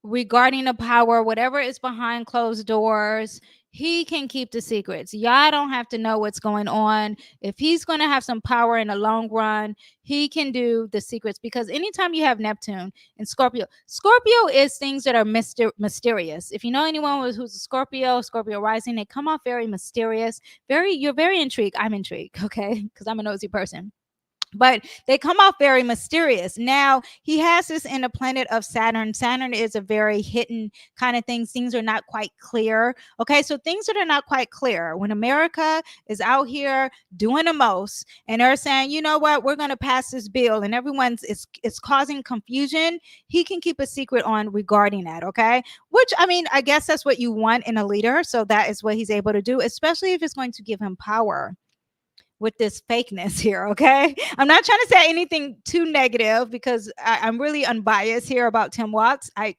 Regarding the power, whatever is behind closed doors, he can keep the secrets. Y'all don't have to know what's going on. If he's going to have some power in the long run, he can do the secrets, because anytime you have Neptune and Scorpio is things that are mysterious. If you know anyone who's a Scorpio rising, they come off very mysterious. You're very intrigued. I'm intrigued, okay? Because I'm a nosy person, but they come off very mysterious. Now he has this in the planet of Saturn. Saturn is a very hidden kind of thing. Things are not quite clear. Okay, so things that are not quite clear, when America is out here doing the most and they're saying, you know what, we're going to pass this bill, and everyone's it's causing confusion, he can keep a secret on regarding that. Okay, which, I mean, I guess that's what you want in a leader. So that is what he's able to do, especially if it's going to give him power with this fakeness here. Okay, I'm not trying to say anything too negative, because I'm really unbiased here about Tim Walz. I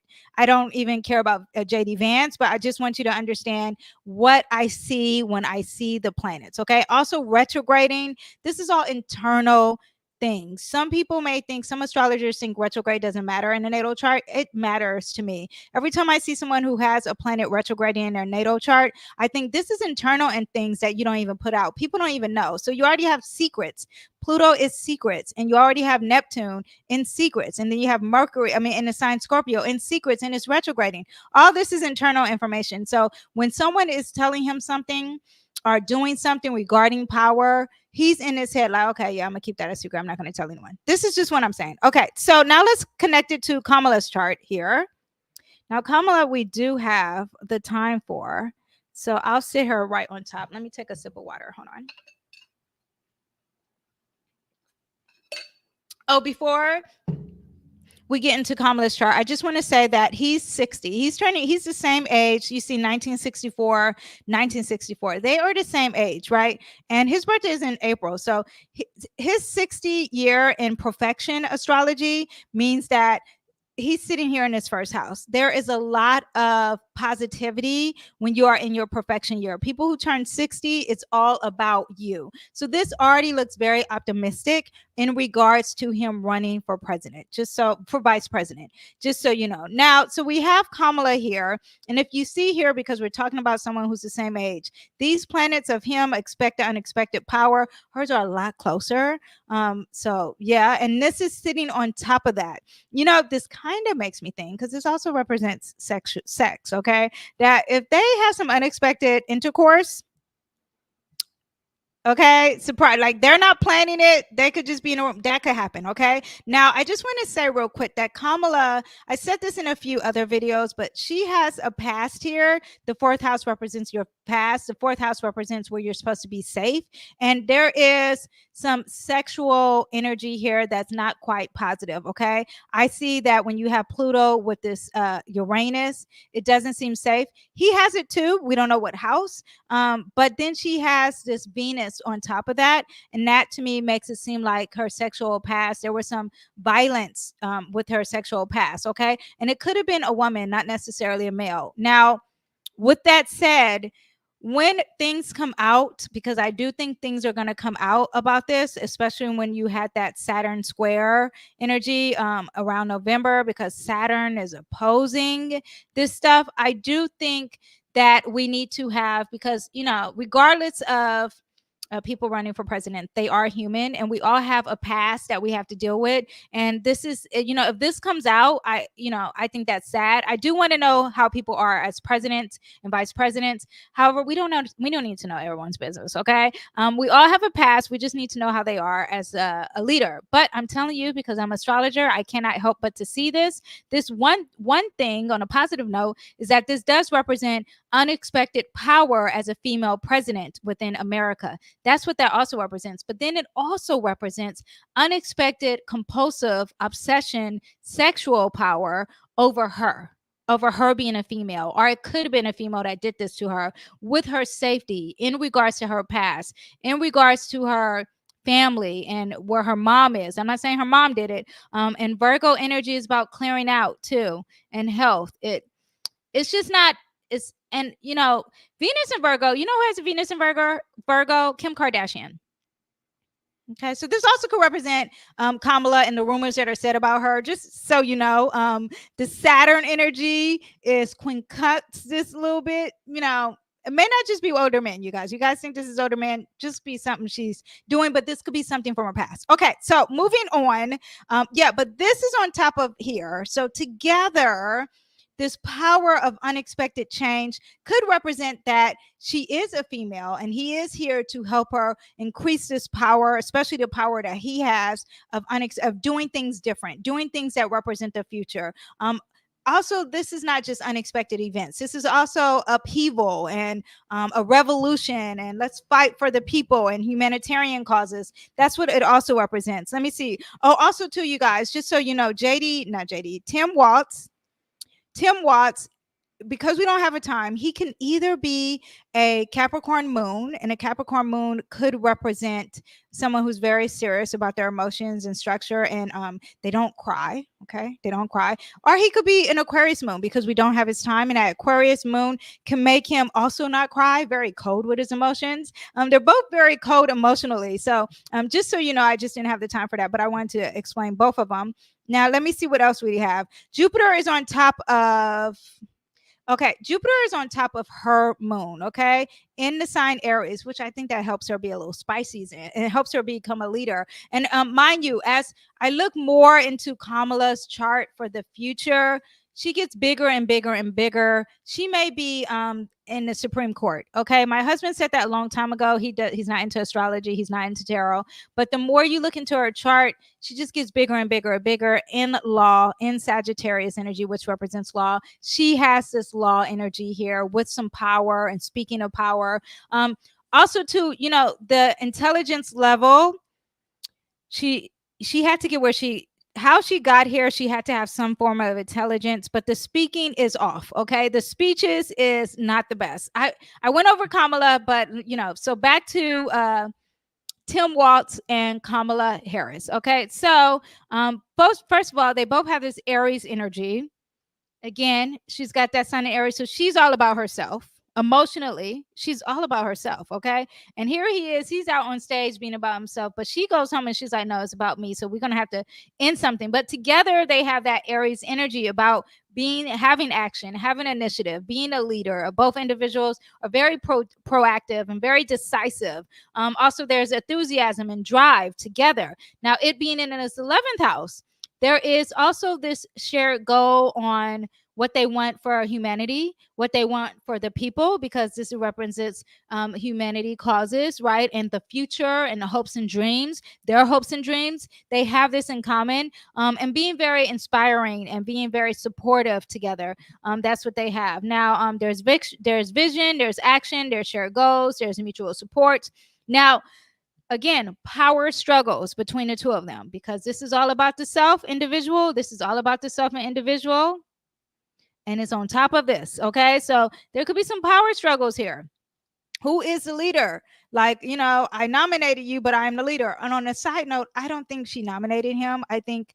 don't even care about JD Vance, but I just want you to understand what I see when I see the planets. Okay, also retrograding, this is all internal things. Some people may think, some astrologers think retrograde doesn't matter in the natal chart. It matters to me. Every time I see someone who has a planet retrograding in their natal chart, I think this is internal and things that you don't even put out. People don't even know. So you already have secrets. Pluto is secrets, and you already have Neptune in secrets, and then you have Mercury, I mean, in the sign Scorpio in secrets, and it's retrograding. All this is internal information. So when someone is telling him something or doing something regarding power, he's in his head like, okay, yeah, I'm gonna keep that a secret. I'm not gonna tell anyone. This is just what I'm saying. Okay, so now let's connect it to Kamala's chart here. Now, Kamala, we do have the time for, so I'll sit her right on top. Let me take a sip of water. Hold on. Oh, before we get into Kamala's chart, I just want to say that he's 60. He's the same age. You see 1964, 1964. They are the same age, right? And his birthday is in April. So his 60 year in perfection astrology means that he's sitting here in his first house. There is a lot of positivity when you are in your perfection year. People who turn 60, it's all about you. So this already looks very optimistic in regards to him running for president, for vice president, just so you know. Now, so we have Kamala here. And if you see here, because we're talking about someone who's the same age, these planets of him, expected, unexpected power, hers are a lot closer. So yeah, and this is sitting on top of that. You know, this kind of makes me think, because this also represents sex, okay? That if they have some unexpected intercourse, okay, surprise, like they're not planning it, they could just be in a room, that could happen. Okay, now I just want to say real quick that Kamala, I said this in a few other videos, but she has a past here. The fourth house represents your past. The fourth house represents where you're supposed to be safe, and there is some sexual energy here that's not quite positive. Okay, I see that when you have Pluto with this Uranus, it doesn't seem safe. He has it too, we don't know what house, but then she has this Venus on top of that, and that to me makes it seem like her sexual past, there was some violence with her sexual past. Okay, and it could have been a woman, not necessarily a male. Now, with that said, when things come out, because I do think things are going to come out about this, especially when you had that Saturn square energy around November, because Saturn is opposing this stuff. I do think that we need to have, because, you know, regardless of people running for president, they are human, and we all have a past that we have to deal with. And this is, you know, if this comes out, I think that's sad. I do want to know how people are as presidents and vice presidents. However, we don't need to know everyone's business. Okay. We all have a past. We just need to know how they are as a leader. But I'm telling you, because I'm an astrologer, I cannot help but to see this one thing on a positive note is that this does represent unexpected power as a female president within America. That's what that also represents. But then it also represents unexpected, compulsive, obsession, sexual power over her being a female, or it could have been a female that did this to her, with her safety, in regards to her past, in regards to her family and where her mom is. I'm not saying her mom did it. And Virgo energy is about clearing out too, and health. It's just not, it's, and you know, Venus and Virgo, you know who has a Venus and Virgo? Kim Kardashian. Okay, so this also could represent Kamala and the rumors that are said about her. Just so you know, the Saturn energy is quincunx this a little bit. You know, it may not just be older men, you guys. You guys think this is older men, just be something she's doing, but this could be something from her past. Okay, so moving on. Yeah, but this is on top of here. So together, this power of unexpected change could represent that she is a female and he is here to help her increase this power, especially the power that he has of doing things different, doing things that represent the future. Also, this is not just unexpected events. This is also upheaval and a revolution, and let's fight for the people and humanitarian causes. That's what it also represents. Let me see. Oh, also too, you guys, just so you know, Tim Walz, because we don't have a time, he can either be a Capricorn moon, and a Capricorn moon could represent someone who's very serious about their emotions and structure, and they don't cry. Okay, they don't cry. Or he could be an Aquarius moon, because we don't have his time, and that Aquarius moon can make him also not cry, very cold with his emotions. They're both very cold emotionally. So just so you know, I just didn't have the time for that, but I wanted to explain both of them. Now, let me see what else we have. Jupiter is on top of her moon, okay, in the sign Aries, which I think that helps her be a little spicy, and it helps her become a leader. And mind you, as I look more into Kamala's chart for the future, she gets bigger and bigger and bigger. She may be in the Supreme Court. Okay, my husband said that a long time ago. He's not into astrology. He's not into tarot. But the more you look into her chart, she just gets bigger and bigger and bigger in law, in Sagittarius energy, which represents law. She has this law energy here with some power. And speaking of power, also too, you know, the intelligence level, she had to get how she got here. She had to have some form of intelligence, but the speaking is off. Okay, the speeches is not the best. I went over Kamala, but you know, so back to Tim Walz and Kamala Harris. Okay, so first of all, they both have this Aries energy. Again, she's got that sun in Aries, so she's all about herself. Emotionally, she's all about herself. Okay, and here he is, he's out on stage being about himself, but she goes home and she's like, no, it's about me, so we're gonna have to end something. But together they have that Aries energy about having action, having initiative, being a leader. Both individuals are very proactive and very decisive. Also, there's enthusiasm and drive together. Now, it being in its 11th house, there is also this shared goal on what they want for humanity, what they want for the people, because this represents humanity causes, right? And the future and the hopes and dreams, their hopes and dreams, they have this in common, and being very inspiring and being very supportive together. That's what they have. Now, there's vision, there's action, there's shared goals, there's mutual support. Now, again, power struggles between the two of them, because this is all about the self individual. This is all about the self and individual. And it's on top of this. Okay, so there could be some power struggles here. Who is the leader? Like, you know, I nominated you, but I'm the leader. And on a side note, I don't think she nominated him. I think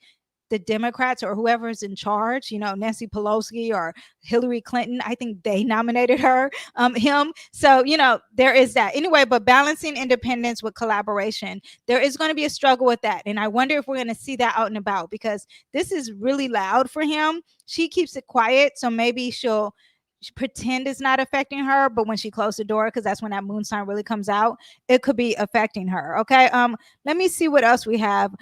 the Democrats or whoever's in charge, you know, Nancy Pelosi or Hillary Clinton, I think they nominated him. So, you know, there is that. Anyway, but balancing independence with collaboration, there is going to be a struggle with that. And I wonder if we're going to see that out and about, because this is really loud for him. She keeps it quiet. So maybe she'll pretend it's not affecting her, but when she closed the door, because that's when that moon sign really comes out, it could be affecting her. Okay. Let me see what else we have.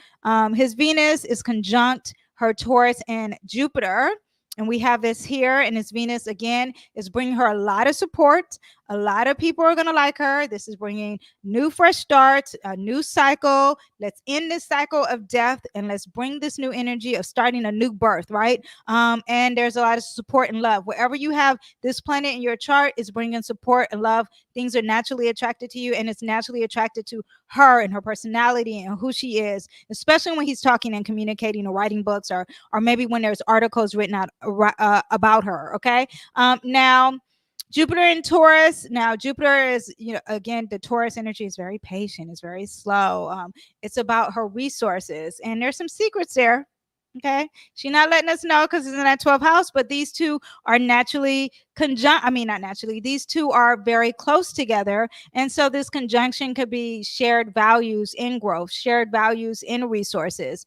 His Venus is conjunct her Taurus and Jupiter. And we have this here, and his Venus again is bringing her a lot of support. A lot of people are going to like her. This is bringing new, fresh starts, a new cycle. Let's end this cycle of death and let's bring this new energy of starting a new birth, right? And there's a lot of support and love. Wherever you have this planet in your chart, is bringing support and love. Things are naturally attracted to you, and it's naturally attracted to her and her personality and who she is, especially when he's talking and communicating or writing books, or maybe when there's articles written out about her. Okay. Now, Jupiter in Taurus. Now, Jupiter is, again, the Taurus energy is very patient. It's very slow. It's about her resources, and there's some secrets there. Okay. She's not letting us know because it's in that 12th house, but these two are naturally conjunct. I mean, not naturally. These two are very close together. And so this conjunction could be shared values in growth, shared values in resources,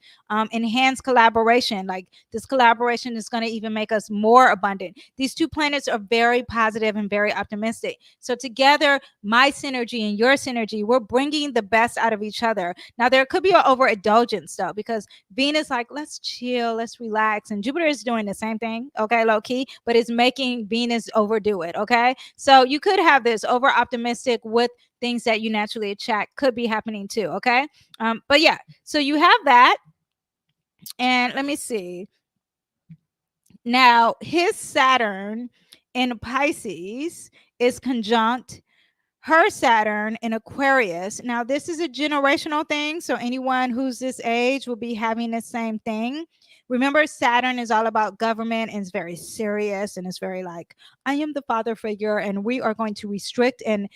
enhanced collaboration. Like this collaboration is going to even make us more abundant. These two planets are very positive and very optimistic. So together, my synergy and your synergy, we're bringing the best out of each other. Now, there could be an overindulgence though, because Venus, like, let's chill, let's relax. And Jupiter is doing the same thing, okay, low key, but it's making Venus overdo it, okay? So you could have this over optimistic with things that you naturally attract, could be happening too, okay? But yeah, so you have that. And let me see. Now, his Saturn in Pisces is conjunct her Saturn in Aquarius. Now, this is a generational thing. So anyone who's this age will be having the same thing. Remember, Saturn is all about government and it's very serious, and it's very like, I am the father figure and we are going to restrict, and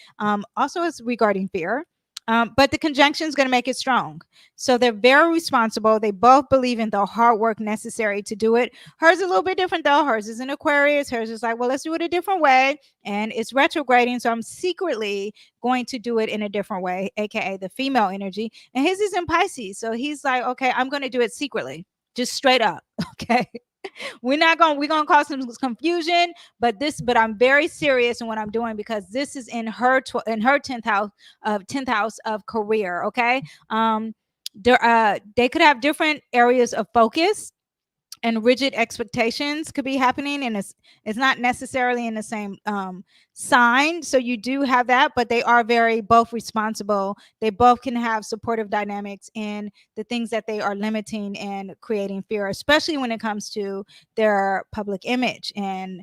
also it's regarding fear. But the conjunction is going to make it strong. So they're very responsible. They both believe in the hard work necessary to do it. Hers is a little bit different though. Hers is in Aquarius. Hers is like, well, let's do it a different way. And it's retrograding. So I'm secretly going to do it in a different way, aka the female energy. And his is in Pisces. So he's like, okay, I'm going to do it secretly, just straight up. Okay. We're gonna cause some confusion, but I'm very serious in what I'm doing, because this is in her 10th house of career. Okay. They could have different areas of focus, and rigid expectations could be happening, and it's not necessarily in the same sign. So you do have that, but they are very both responsible. They both can have supportive dynamics in the things that they are limiting and creating fear, especially when it comes to their public image. And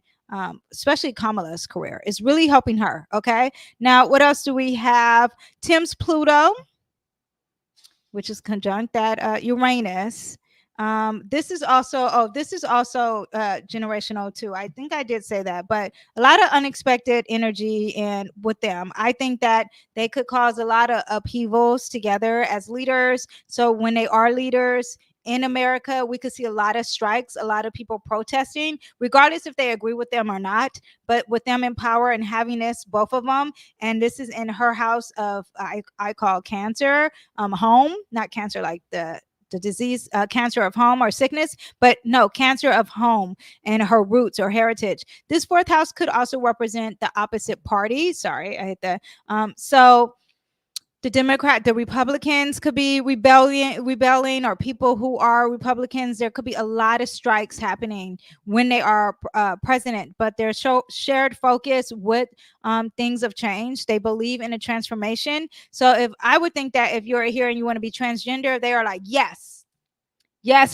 especially Kamala's career is really helping her. Okay. Now, what else do we have? Tim's Pluto, which is conjunct that Uranus. This is also generational too. I think I did say that, but a lot of unexpected energy and with them. I think that they could cause a lot of upheavals together as leaders. So when they are leaders in America, we could see a lot of strikes, a lot of people protesting, regardless if they agree with them or not. But with them in power and having this, both of them, and this is in her house of I call Cancer, home, not cancer like the disease, cancer of home or sickness, but no, Cancer of home and her roots or heritage. This fourth house could also represent the opposite party. Sorry, I hit that. So the Republicans could be rebelling, or people who are Republicans. There could be a lot of strikes happening when they are president, but their shared focus with things of change. They believe in a transformation. So if I would think that if you're here and you want to be transgender, they are like, yes,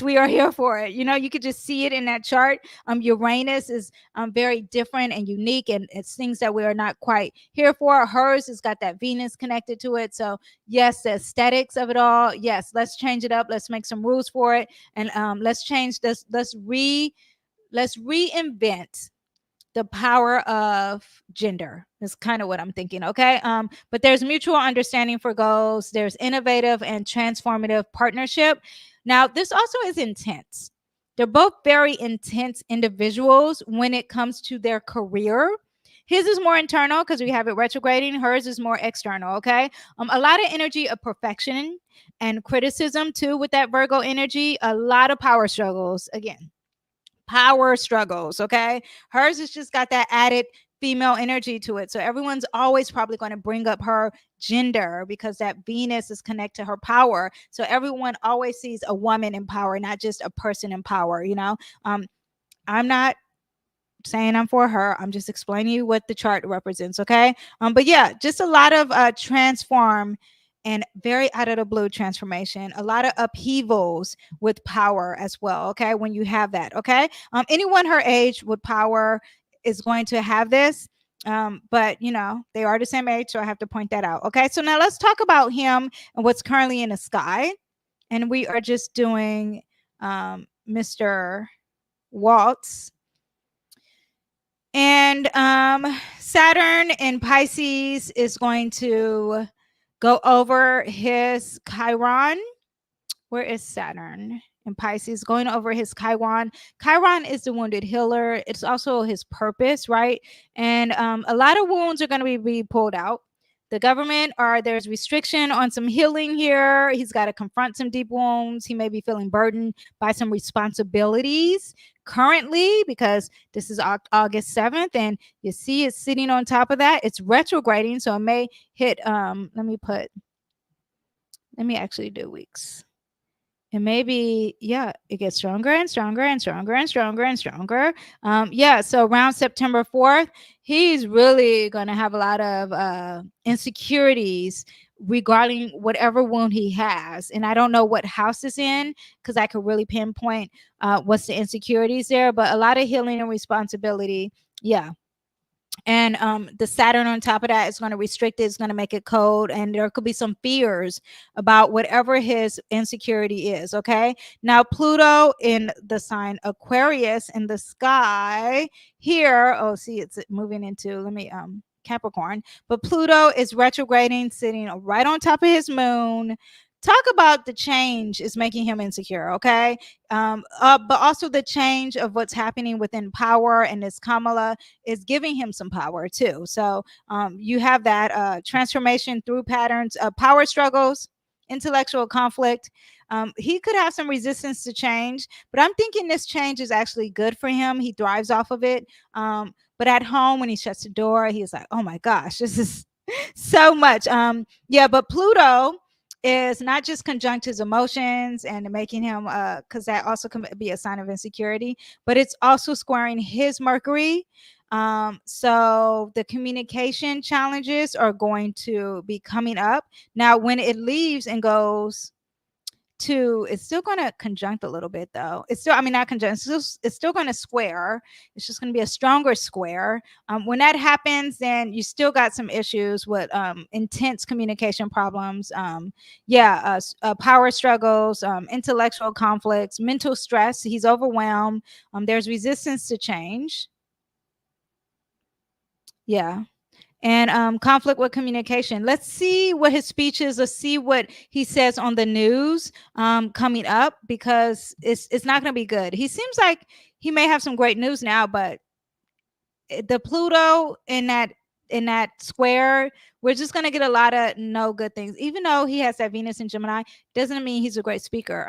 we are here for it. You could just see it in that chart. Uranus is very different and unique, and it's things that we are not quite here for. Hers has got that Venus connected to it. So yes, the aesthetics of it all. Yes, let's change it up. Let's make some rules for it, and let's change this. Let's reinvent the power of gender is kind of what I'm thinking. Okay. But there's mutual understanding for goals. There's innovative and transformative partnership. Now, this also is intense. They're both very intense individuals when it comes to their career. His is more internal because we have it retrograding. Hers is more external. Okay. A lot of energy of perfection and criticism too with that Virgo energy. A lot of power struggles again. power struggles. Okay. Hers has just got that added female energy to it. So everyone's always probably going to bring up her gender because that Venus is connected to her power. So everyone always sees a woman in power, not just a person in power, you know. I'm not saying I'm for her. I'm just explaining you what the chart represents. Okay. But yeah, just a lot of transform and very out of the blue transformation, a lot of upheavals with power as well. Okay. When you have that. Okay. Anyone her age with power is going to have this. But you know, they are the same age, so I have to point that out. Okay. So now let's talk about him and what's currently in the sky. And we are just doing Mr. Waltz. And Saturn in Pisces is going to go over his Chiron. Where is Saturn in Pisces? Going over his Chiron. Chiron is the wounded healer. It's also his purpose, right? And a lot of wounds are going to be pulled out. The government, or there's restriction on some healing here. He's got to confront some deep wounds. He may be feeling burdened by some responsibilities currently because this is August 7th, and you see it's sitting on top of that. It's retrograding, so it may hit let me actually do weeks. And maybe, yeah, it gets stronger and stronger and stronger and stronger and stronger. Yeah, so around September 4th, he's really going to have a lot of insecurities regarding whatever wound he has. And I don't know what house it's in because I could really pinpoint what's the insecurities there, but a lot of healing and responsibility. Yeah. And the Saturn on top of that is going to restrict it. It's going to make it cold, and there could be some fears about whatever his insecurity is. Okay. Now Pluto in the sign Aquarius in the sky here. Oh, see, it's moving into, let me Capricorn, but Pluto is retrograding, sitting right on top of his moon. Talk about the change is making him insecure. Okay. But also the change of what's happening within power, and this Kamala is giving him some power too. So you have that transformation through patterns of power struggles, intellectual conflict. He could have some resistance to change, but I'm thinking this change is actually good for him. He thrives off of it. But at home, when he shuts the door, he's like, oh my gosh, this is so much. Yeah, but Pluto is not just conjunct his emotions and making him because that also can be a sign of insecurity, but it's also squaring his Mercury. So the communication challenges are going to be coming up. Now when it leaves and goes to, it's still going to conjunct a little bit though. It's still, I mean, not conjunct, it's still going to square. It's just going to be a stronger square. When that happens, then you still got some issues with intense communication problems. Power struggles, intellectual conflicts, mental stress. He's overwhelmed. There's resistance to change. Yeah. And conflict with communication. Let's see what his speech is. Let's see what he says on the news coming up, because it's not going to be good. He seems like he may have some great news now, but the Pluto in that square, we're just going to get a lot of no good things. Even though he has that Venus in Gemini, doesn't mean he's a great speaker.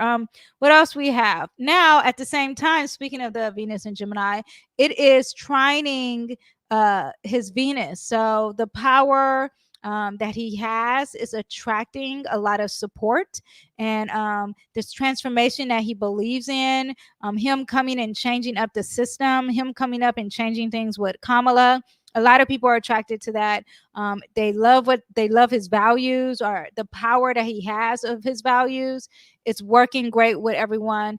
What else we have now? At the same time, speaking of the Venus in Gemini, it is trining his Venus. So the power that he has is attracting a lot of support, and this transformation that he believes in, him coming and changing up the system, him coming up and changing things with Kamala. A lot of people are attracted to that. They love his values, or the power that he has of his values. It's working great with everyone.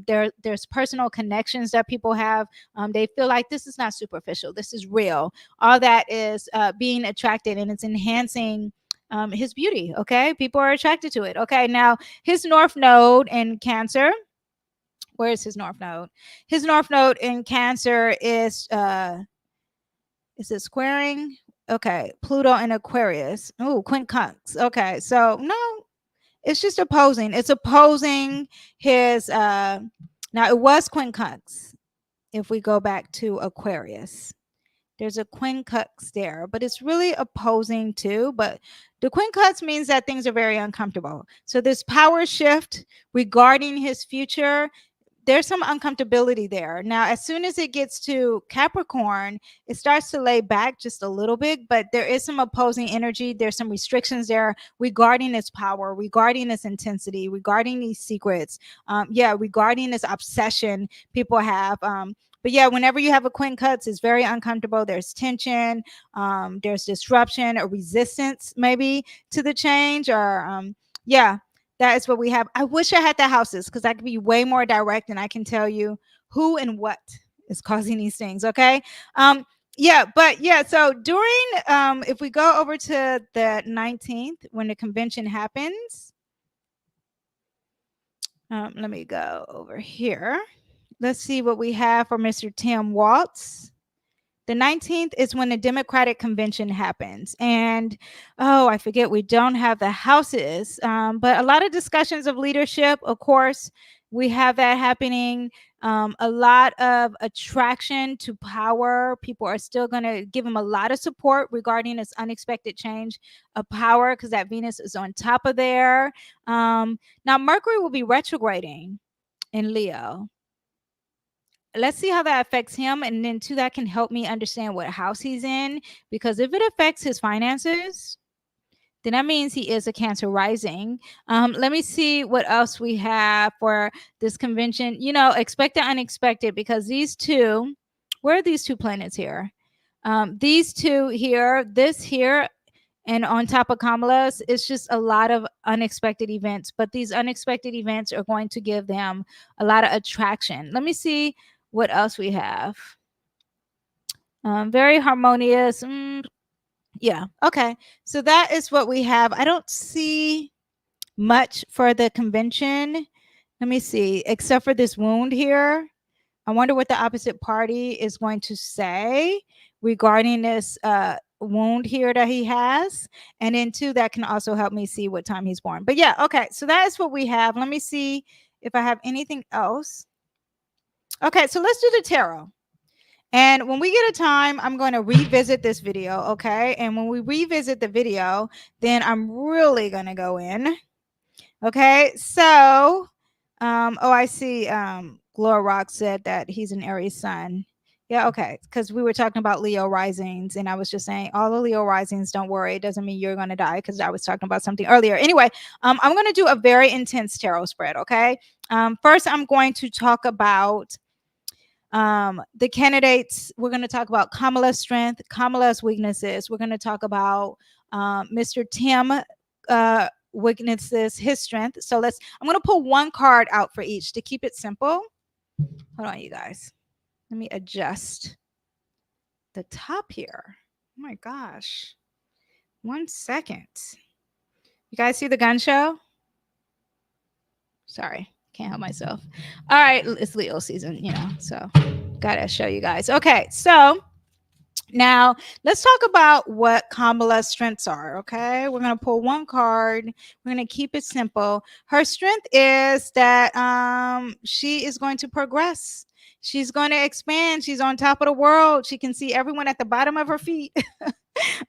There's personal connections that people have. They feel like this is not superficial. This is real. All that is being attracted, and it's enhancing his beauty. Okay. People are attracted to it. Okay. Now his North Node in Cancer. Where is his North Node? His North Node in Cancer is it squaring? Okay. Pluto in Aquarius. Oh, quincunx. Okay. So no, it's just opposing. It's opposing his now it was quincunx. If we go back to Aquarius, there's a quincunx there, but it's really opposing too. But the quincunx means that things are very uncomfortable. So this power shift regarding his future, there's some uncomfortability there. Now, as soon as it gets to Capricorn, it starts to lay back just a little bit, but there is some opposing energy. There's some restrictions there regarding its power, regarding its intensity, regarding these secrets. Regarding this obsession people have. But yeah, whenever you have a Queen Cups, it's very uncomfortable. There's tension, there's disruption or resistance maybe to the change, or that is what we have. I wish I had the houses because I could be way more direct and I can tell you who and what is causing these things. Okay. So during if we go over to the 19th when the convention happens, let me go over here. Let's see what we have for Mr. Tim Walz. The 19th is when the Democratic convention happens. And, I forget, we don't have the houses, but a lot of discussions of leadership, of course, we have that happening. A lot of attraction to power. People are still going to give him a lot of support regarding this unexpected change of power because that Venus is on top of there. Now, Mercury will be retrograding in Leo. Let's see how that affects him. And then too, that can help me understand what house he's in, because if it affects his finances, then that means he is a Cancer rising. Let me see what else we have for this convention. Expect the unexpected, because these two, where are these two planets here? These two here, this here, and on top of Kamala's, it's just a lot of unexpected events. But these unexpected events are going to give them a lot of attraction. Let me see what else we have. Very harmonious. Okay. So that is what we have. I don't see much for the convention. Let me see, except for this wound here. I wonder what the opposite party is going to say regarding this wound here that he has. And then too, that can also help me see what time he's born. But yeah, okay. So that is what we have. Let me see if I have anything else. Okay, so let's do the tarot. And when we get a time, I'm going to revisit this video, okay? And when we revisit the video, then I'm really going to go in. Okay, so, I see Gloria Rock said that he's an Aries sun. Yeah, okay, because we were talking about Leo risings, and I was just saying, all the Leo risings, don't worry, it doesn't mean you're going to die, because I was talking about something earlier. Anyway, I'm going to do a very intense tarot spread, okay? First, I'm going to talk about the candidates. We're going to talk about Kamala's strength, Kamala's weaknesses. We're going to talk about Mr. Tim weaknesses, his strength. So I'm going to pull one card out for each to keep it simple. Hold on, you guys. Let me adjust the top here. Oh my gosh. 1 second. You guys see the gun show? Sorry, can't help myself. All right, it's Leo season, so gotta show you guys. Okay, so now let's talk about what Kamala's strengths are. Okay, we're gonna pull one card. We're gonna keep it simple. Her strength is that she is going to progress. She's going to expand. She's on top of the world. She can see everyone at the bottom of her feet.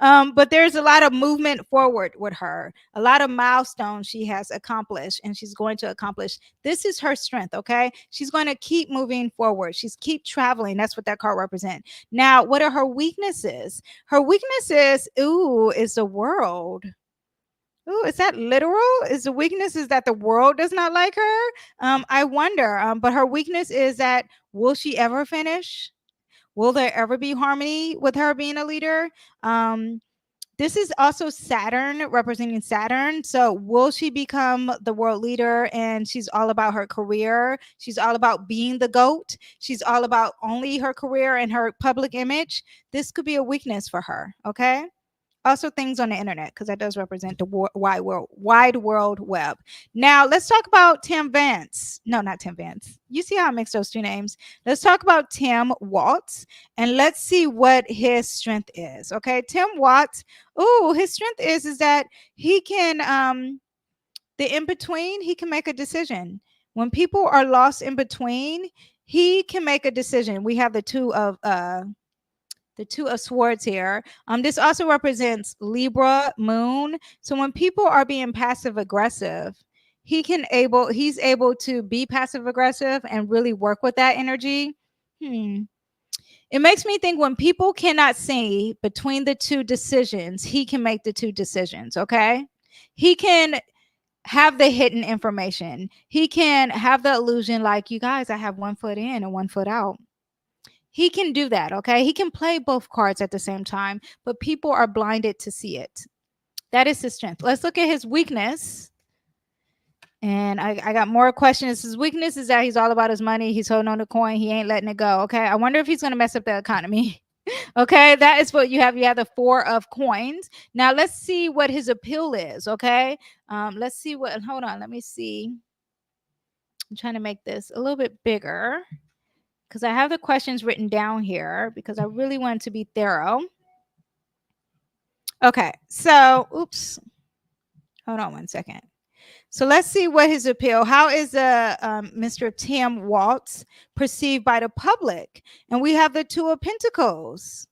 But there's a lot of movement forward with her, a lot of milestones she has accomplished, and she's going to accomplish. This is her strength. Okay, she's going to keep moving forward. She's keep traveling. That's what that card represents. Now, what are her weaknesses? Her weaknesses, is the world. Ooh, is that literal? Is the weakness is that the world does not like her? I wonder. But her weakness is that, will she ever finish? Will there ever be harmony with her being a leader? This is also Saturn, representing Saturn. So will she become the world leader? And she's all about her career. She's all about being the GOAT. She's all about only her career and her public image. This could be a weakness for her. Okay. Also things on the internet, because that does represent the wide world web. Now let's talk about Tim Vance. No, not Tim Vance. You see how I mix those two names? Let's talk about Tim Walz, and let's see what his strength is. Okay, Tim Walz. His strength is that he can the in between. He can make a decision when people are lost in between. He can make a decision. We have the two of swords here. This also represents Libra moon. So when people are being passive aggressive, he's able to be passive aggressive and really work with that energy. It makes me think when people cannot see between the two decisions, he can make the two decisions. Okay, he can have the hidden information. He can have the illusion, like, you guys, I have 1 foot in and 1 foot out. He can do that. Okay, he can play both cards at the same time, but people are blinded to see it. That is his strength. Let's look at his weakness. And I got more questions. His weakness is that he's all about his money. He's holding on to coin. He ain't letting it go. Okay. I wonder if he's going to mess up the economy. Okay. That is what you have. You have the 4 of coins. Now let's see what his appeal is. Okay. Let's see what, hold on. Let me see. I'm trying to make this a little bit bigger because I have the questions written down here because I really want to be thorough. Okay. So, oops. Hold on 1 second. So let's see what his appeal. How is Mr. Tim Walz perceived by the public? And we have the 2 of Pentacles.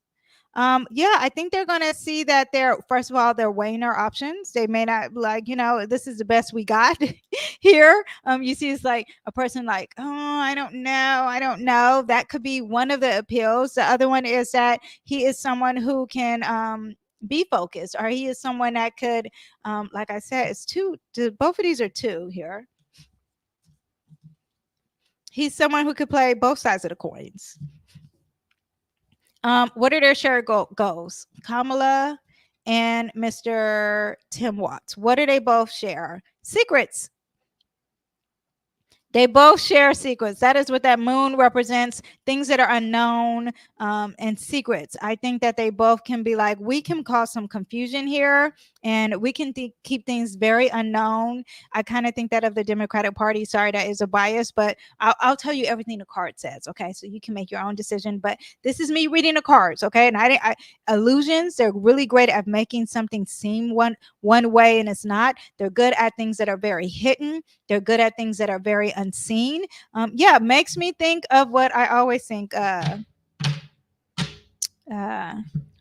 Yeah, I think they're going to see that first of all, they're weighing their options. They may not like, this is the best we got here. You see, it's like a person like, oh, I don't know. That could be one of the appeals. The other one is that he is someone who can, be focused, or he is someone that could, like I said, it's 2. Both of these are 2 here. He's someone who could play both sides of the coins. What are their shared goals? Kamala and Mr. Tim Walz. What do they both share? Secrets. They both share secrets. That is what that moon represents, things that are unknown, and secrets. I think that they both can be like, we can cause some confusion here, and we can keep things very unknown. I kind of think that of the Democratic Party. Sorry, that is a bias, but I'll tell you everything the card says, okay? So you can make your own decision, but this is me reading the cards, okay? And illusions, they're really great at making something seem one way and it's not. They're good at things that are very hidden. They're good at things that are very unseen. Yeah, makes me think of what I always think.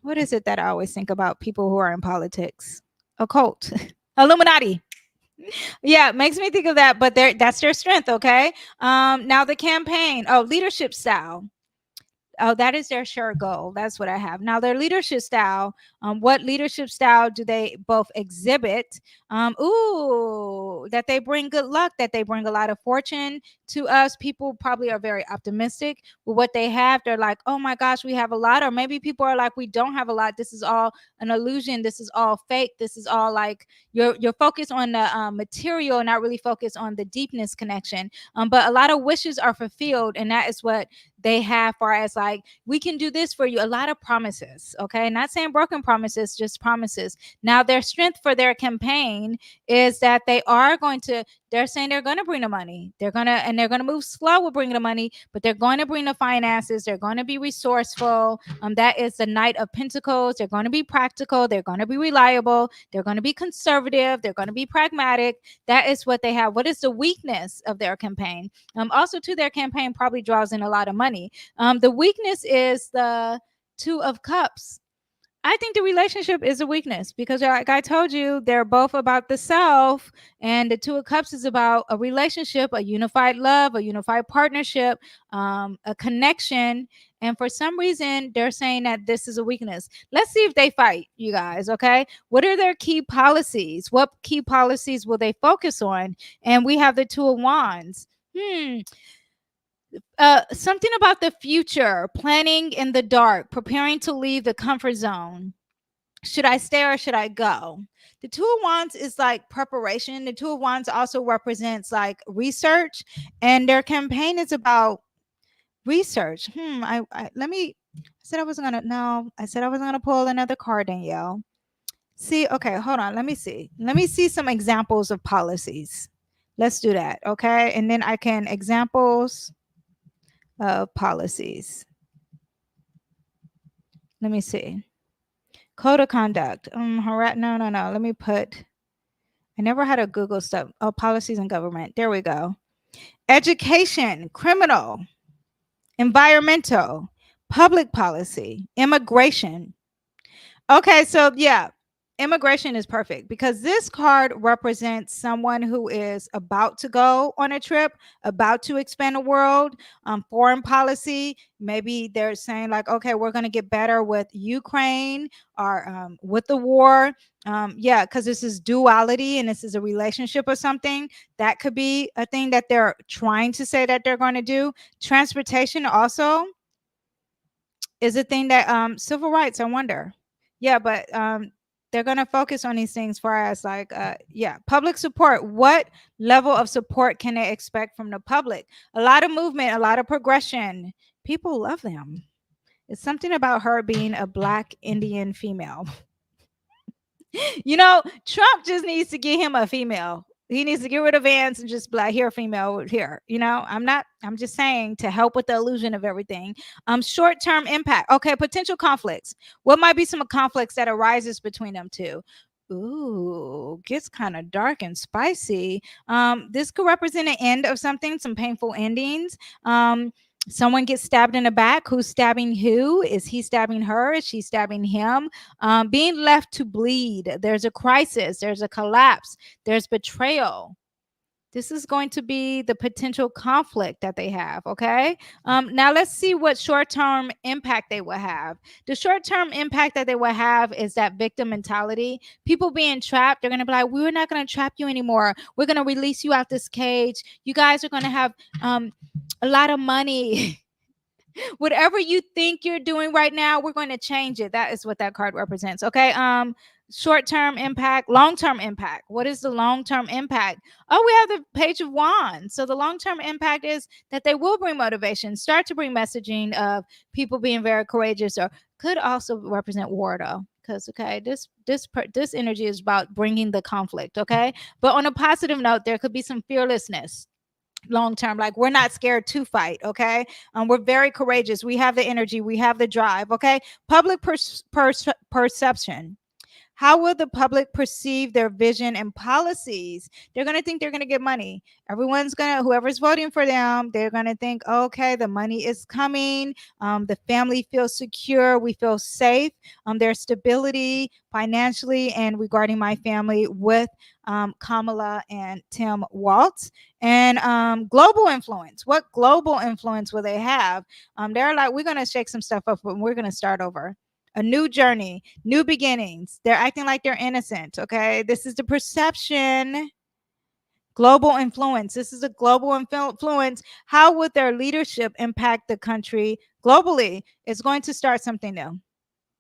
What is it that I always think about people who are in politics? Occult, Illuminati. Yeah, makes me think of that. But that's their strength. Okay. Now the campaign. Oh, leadership style. Oh, that is their sure goal. That's what I have. Now, their leadership style. What leadership style do they both exhibit? That they bring good luck, that they bring a lot of fortune to us. People probably are very optimistic with what they have. They're like, oh my gosh, we have a lot. Or maybe people are like, we don't have a lot. This is all an illusion. This is all fake. This is all like you're focused on the material, not really focused on the deepness connection. But a lot of wishes are fulfilled, and that is what they have, far as like, we can do this for you. A lot of promises. Okay, not saying broken promises, just promises. Now, their strength for their campaign is that they're saying they're going to bring the money. They're going to move slow with bringing the money, but they're going to bring the finances. They're going to be resourceful. That is the Knight of Pentacles. They're going to be practical. They're going to be reliable. They're going to be conservative. They're going to be pragmatic. That is what they have. What is the weakness of their campaign? Also, to their campaign probably draws in a lot of money. The weakness is the 2 of Cups. I think the relationship is a weakness because, like I told you, they're both about the self, and the 2 of Cups is about a relationship, a unified love, a unified partnership, a connection. And for some reason, they're saying that this is a weakness. Let's see if they fight, you guys. Okay, what are their key policies? What key policies will they focus on? And we have the 2 of Wands. Something about the future, planning in the dark, preparing to leave the comfort zone. Should I stay or should I go? The 2 of Wands is like preparation. The 2 of Wands also represents like research, and their campaign is about research. I said I wasn't gonna pull another card, Danyell. See, okay, hold on. Let me see some examples of policies. Let's do that, okay? And then I can examples of policies. Let me see. Code of conduct. No. Let me put. I never had a Google stuff. Oh, policies and government. There we go. Education, criminal, environmental, public policy, immigration. Okay, so yeah, immigration is perfect because this card represents someone who is about to go on a trip, about to expand the world. Foreign policy, maybe they're saying like, okay, we're going to get better with Ukraine or with the war. Yeah, because this is duality and this is a relationship or something. That could be a thing that they're trying to say that they're going to do. Transportation also is a thing that civil rights, I wonder. Yeah, but they're going to focus on these things for us, like yeah, public support. What level of support can they expect from the public? A lot of movement, a lot of progression. People love them. It's something about her being a Black Indian female. You know, Trump just needs to get him a female. He needs to get rid of Vance and just be like, here, female, here. You know, I'm just saying to help with the illusion of everything. Short-term impact. Okay, potential conflicts. What might be some conflicts that arises between them two? Ooh, gets kind of dark and spicy. This could represent an end of something, some painful endings. Someone gets stabbed in the back. Who's stabbing who? Is he stabbing her? Is she stabbing him? Being left to bleed. There's a crisis. There's a collapse. There's betrayal. This is going to be the potential conflict that they have. Okay. Now let's see what short-term impact they will have. The short-term impact that they will have is that victim mentality. People being trapped. They're going to be like, we're not going to trap you anymore. We're going to release you out this cage. You guys are going to have a lot of money. Whatever you think you're doing right now, we're going to change it. That is what that card represents. Okay. Short-term impact, long-term impact. What is the long-term impact? Oh, we have the Page of Wands. So the long-term impact is that they will bring motivation, start to bring messaging of people being very courageous, or could also represent war though. Because okay, this energy is about bringing the conflict. Okay. But on a positive note, there could be some fearlessness long term, like we're not scared to fight. Okay. We're very courageous. We have the energy, we have the drive. Okay. Public perception. How will the public perceive their vision and policies? They're going to think they're going to get money. Everyone's going to, whoever's voting for them, they're going to think, okay, the money is coming. The family feels secure. We feel safe. There's stability financially and regarding my family with Kamala and Tim Walz. And global influence. What global influence will they have? They're like, we're going to shake some stuff up, but we're going to start over. A new journey, new beginnings. They're acting like they're innocent. Okay. This is the perception. Global influence. This is a global influence. How would their leadership impact the country globally? It's going to start something new.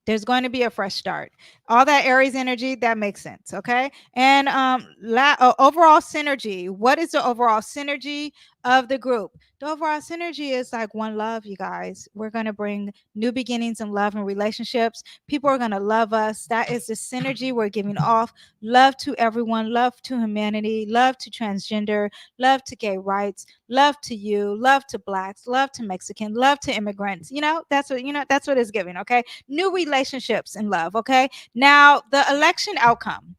There's going to be a fresh start. All that Aries energy, that makes sense. Okay. And overall synergy. What is the overall synergy of the group? The overall synergy is like one love, you guys. We're going to bring new beginnings in love and relationships. People are going to love us. That is the synergy we're giving off. Love to everyone, love to humanity, love to transgender, love to gay rights, love to you, love to blacks, love to Mexican, love to immigrants. That's what it's giving. Okay. New relationships in love. Okay. Now the election outcome.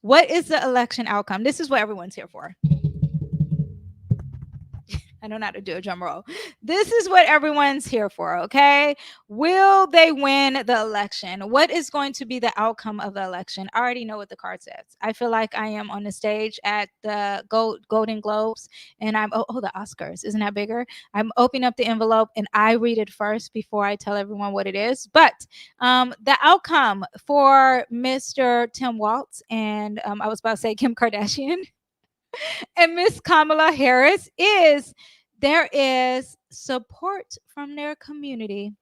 What is the election outcome? This is what everyone's here for. I don't know how to do a drum roll. This is what everyone's here for, okay? Will they win the election? What is going to be the outcome of the election? I already know what the card says. I feel like I am on the stage at the Golden Globes and the Oscars. Isn't that bigger? I'm opening up the envelope and I read it first before I tell everyone what it is. But the outcome for Mr. Tim Walz and I was about to say Kim Kardashian and Miss Kamala Harris is there is support from their community.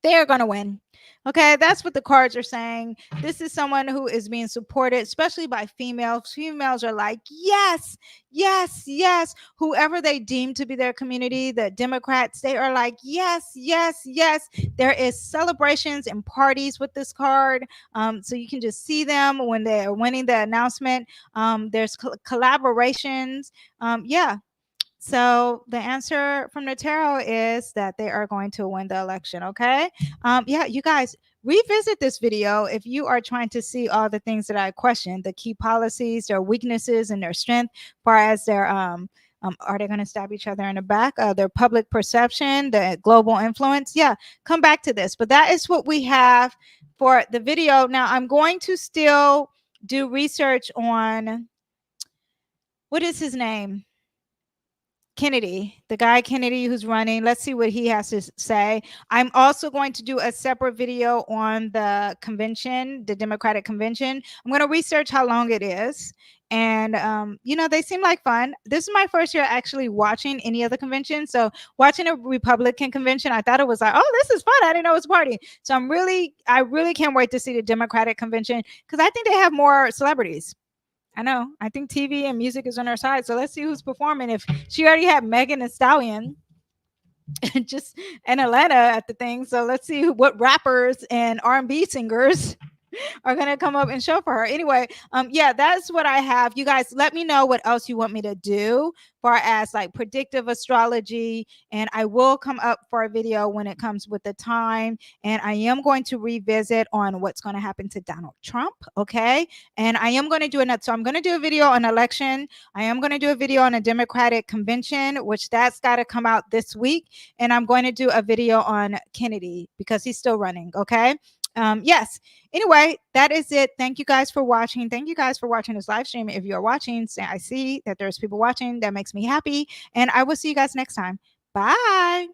They are going to win. Okay, that's what the cards are saying. This is someone who is being supported, especially by females. Females are like, yes, yes, yes. Whoever they deem to be their community, the Democrats, they are like, yes, yes, yes. There is celebrations and parties with this card. So you can just see them when they're winning the announcement. There's collaborations. Yeah. So the answer from the tarot is that they are going to win the election. Okay. Yeah, you guys revisit this video if you are trying to see all the things that I questioned, the key policies, their weaknesses and their strength, as far as their are they going to stab each other in the back? Their public perception, the global influence. Yeah, come back to this. But that is what we have for the video. Now I'm going to still do research on, what is his name? Kennedy, the guy Kennedy who's running. Let's see what he has to say. I'm also going to do a separate video on the convention, the Democratic convention. I'm going to research how long it is. And, you know, they seem like fun. This is my first year actually watching any other convention. So watching a Republican convention, I thought it was like, oh, this is fun. I didn't know it was a party. So I really can't wait to see the Democratic convention because I think they have more celebrities. I know. I think TV and music is on her side. So let's see who's performing. If she already had Megan Thee Stallion just in Atlanta at the thing. So let's see what rappers and R&B singers are gonna come up and show for her. Anyway, yeah, that's what I have. You guys, let me know what else you want me to do far as like predictive astrology, and I will come up for a video when it comes with the time. And I am going to revisit on what's going to happen to Donald Trump. Okay, and I am going to do another. So I'm going to do a video on election. I am going to do a video on a Democratic convention, which that's got to come out this week. And I'm going to do a video on Kennedy because he's still running. Okay. Yes. Anyway, that is it. Thank you guys for watching. Thank you guys for watching this live stream. If you're watching, I see that there's people watching. That makes me happy. And I will see you guys next time. Bye.